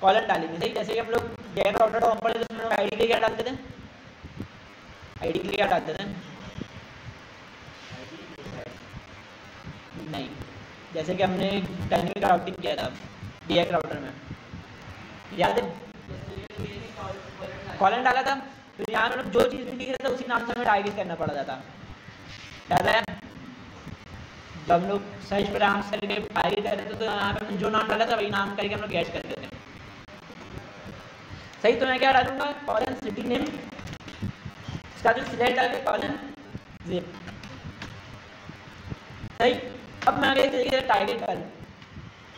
कॉलम डालेंगे। सही, जैसे कि हम लोग get.com पढ़े तो उसमें ID के लिए क्या डालते थे, ID के लिए क्या डालते थे, नहीं, जैसे कि हमने डायनेमिक राउटिंग किया था DX राउटर में, याद है, कॉलन डाला था, तो यहाँ पे जो चीज़ भी लिख रहे थे उसी नाम से हमें टारगेट करना पड़ जाता। याद है, जब हम लोग सर्च पर आराम से करके टारगेट कर रहे थे तो यहाँ पे जो नाम डाला था वही नाम करके हम लोग गेट कर देते हैं। सही, तो मैं क्या डालूंगा, कॉलन सिटी नेम, इसका जो सिलेक्ट डाल के कॉलन जिप। सही। अब मैं अगर इस तरीके से टारगेट करूँ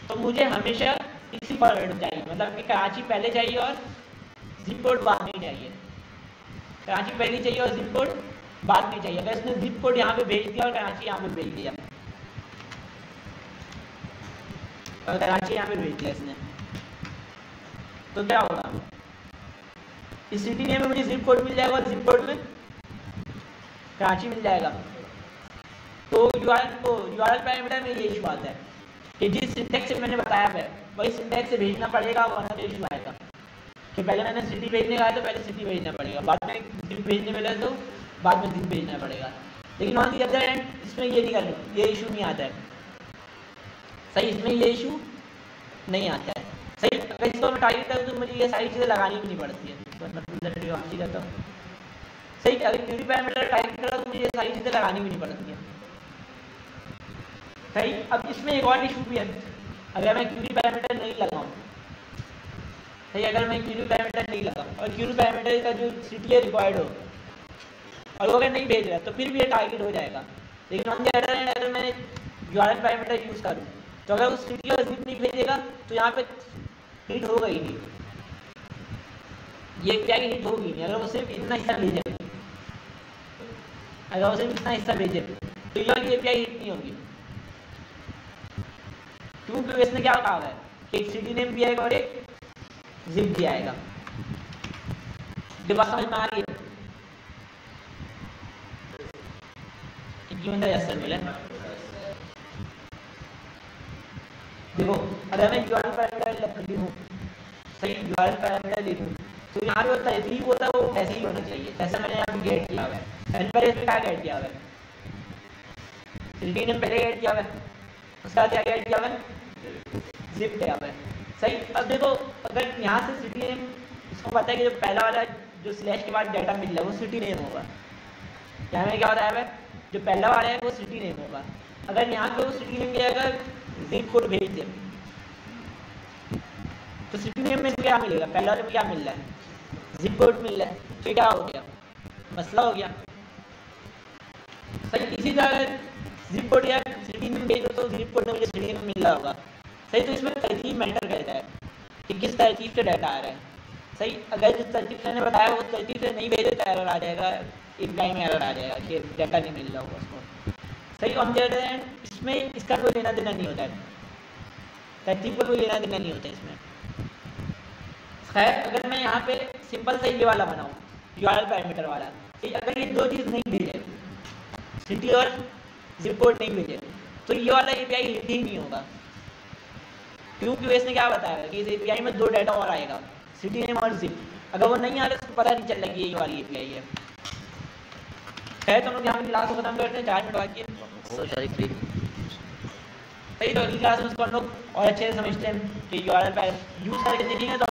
तो मुझे हमेशा इसी फॉर्मेट चाहिए, मतलब कि कराची पहले चाहिए और जिप कोड बाद में चाहिए। कराची पहले चाहिए और जिप कोड बाद में चाहिए। अगर इसने जिप कोड यहाँ पे भेज दिया और कराची यहाँ पे भेज दिया, और कराची यहाँ पे भेज दिया इसने, तो क्या होगा? इस सिटी नेम में मुझे जिप कोड मिल जाएगा और जिप कोड में कराची मिल जाएगा। तो यूआरएल पैरामीटर में ये इशू आता है कि जिस सिंटैक्स से मैंने बताया है वही सिंटैक्स से भेजना पड़ेगा, वरना तो इशू आएगा कि पहले मैंने सिटी भेजने का है तो पहले सिटी भेजना पड़ेगा, बाद में जिप भेजने मिला तो बाद में जिप भेजना पड़ेगा। लेकिन ऑन दी अदर हैंड इसमें ये नहीं कर, ये इशू नहीं आता है। सही, इसमें ये इशू नहीं आता है। सही, अगर इसको मैं टारगेट करूँ तो मुझे ये सारी चीज़ें लगानी भी नहीं पड़ती है। तो सही, अगर क्यूरी पैरामीटर टारगेट करा तो मुझे ये सारी चीज़ें लगानी भी नहीं पड़ती है। सही, अब इसमें एक और इशू भी है, अगर मैं क्यूरी पैरामीटर नहीं लगाऊँ, सही, अगर मैं क्यूरी पैरामीटर नहीं लगाऊँ और क्यूरी पैरामीटर का जो सीटी रिक्वायर्ड हो और वो अगर नहीं भेज रहा तो फिर भी ये टारगेट हो जाएगा। लेकिन ऑन द अदर हैंड अगर मैं यूआरएल पैरामीटर यूज़ करूँ तो अगर उस सिटी और जिप नहीं भेजेगा तो यहाँ पे हिट होगा ही नहीं, ये क्या हिट होगी नहीं। अगर वो सिर्फ इतना हिस्सा भेजे, अगर वो सिर्फ इतना हिस्सा भेजे तो ये वाली एपीआई हिट नहीं होगी, क्योंकि इसने क्या कहा है कि एक सिटी नेम भी आएगा और एक जिप भी आएगा। ये बात समझ में आ रही है? देखो, अगर मैं यूआरएल पैरामीटर लिखूं, सही, यूआरएल पैरामीटर लिखूं तो यहाँ पे तहसीब होता है वो ऐसे ही होना चाहिए जैसा मैंने यहाँ पे गेट किया हुआ है। एनपर इसमें क्या गेट किया हुआ है? सिटी नेम पहले गेट किया हुआ है, उसका क्या गेट किया हुआ है? जिप किया हुआ है। सही, अब देखो अगर यहाँ से सिटी नेम इसको पता है कि जो पहला वाला जो स्लैश के बाद डाटा मिल रहा है वो सिटी नेम होगा, यहाँ में क्या होता है जो पहला वाला है वो सिटी नेम होगा। अगर यहाँ पे वो सिटी नेम क्या अगर जिप कोड भेज दे तो सिटी नेम में क्या मिलेगा? पहला वाले में क्या मिल रहा है? जिप कोड मिल रहा है, तो क्या हो गया? मसला हो गया। सही, इसी तरह जिप कोड या सिटी नेम भेजो तो जिप कोड में मुझे सिटी नेम मिल रहा होगा। सही, तो इसमें तरतीब मैटर करता है कि किस तरतीब से डाटा आ रहा है। सही, अगर जिस तरतीब से मैंने बताया वो तरतीब से नहीं भेजे तो एरर आ जाएगा, एपीआई में एरर आ जाएगा कि डाटा नहीं मिल रहा होगा उसको। सही, ऑन द अदर हैंड इसमें इसका कोई लेना देना नहीं होता है, तरतीब का कोई लेना देना नहीं होता है इसमें। खैर, अगर मैं यहाँ पे सिंपल सा ये वाला बनाऊँ यूआरएल पैरामीटर वाला, अगर ये दो चीज़ नहीं भेजे, सिटी और जिप कोड नहीं भेजे, तो ये वाला एपीआई हिट ही नहीं होगा, क्योंकि इसने क्या बताया कि इस एपीआई में दो डाटा और आएगा, सिटी नेम और जिप। अगर वो नहीं आ रहा तो पता नहीं चल रहा कि ये वाली एपीआई है। खैर, तो हम लोग यहाँ पे क्लास को खत्म करते हैं, 4 मिनट बाकी है। सही, तो अगली क्लास में उसको हम लोग और अच्छे से समझते हैं कि यूआरएल यूज़ करके देखेंगे तो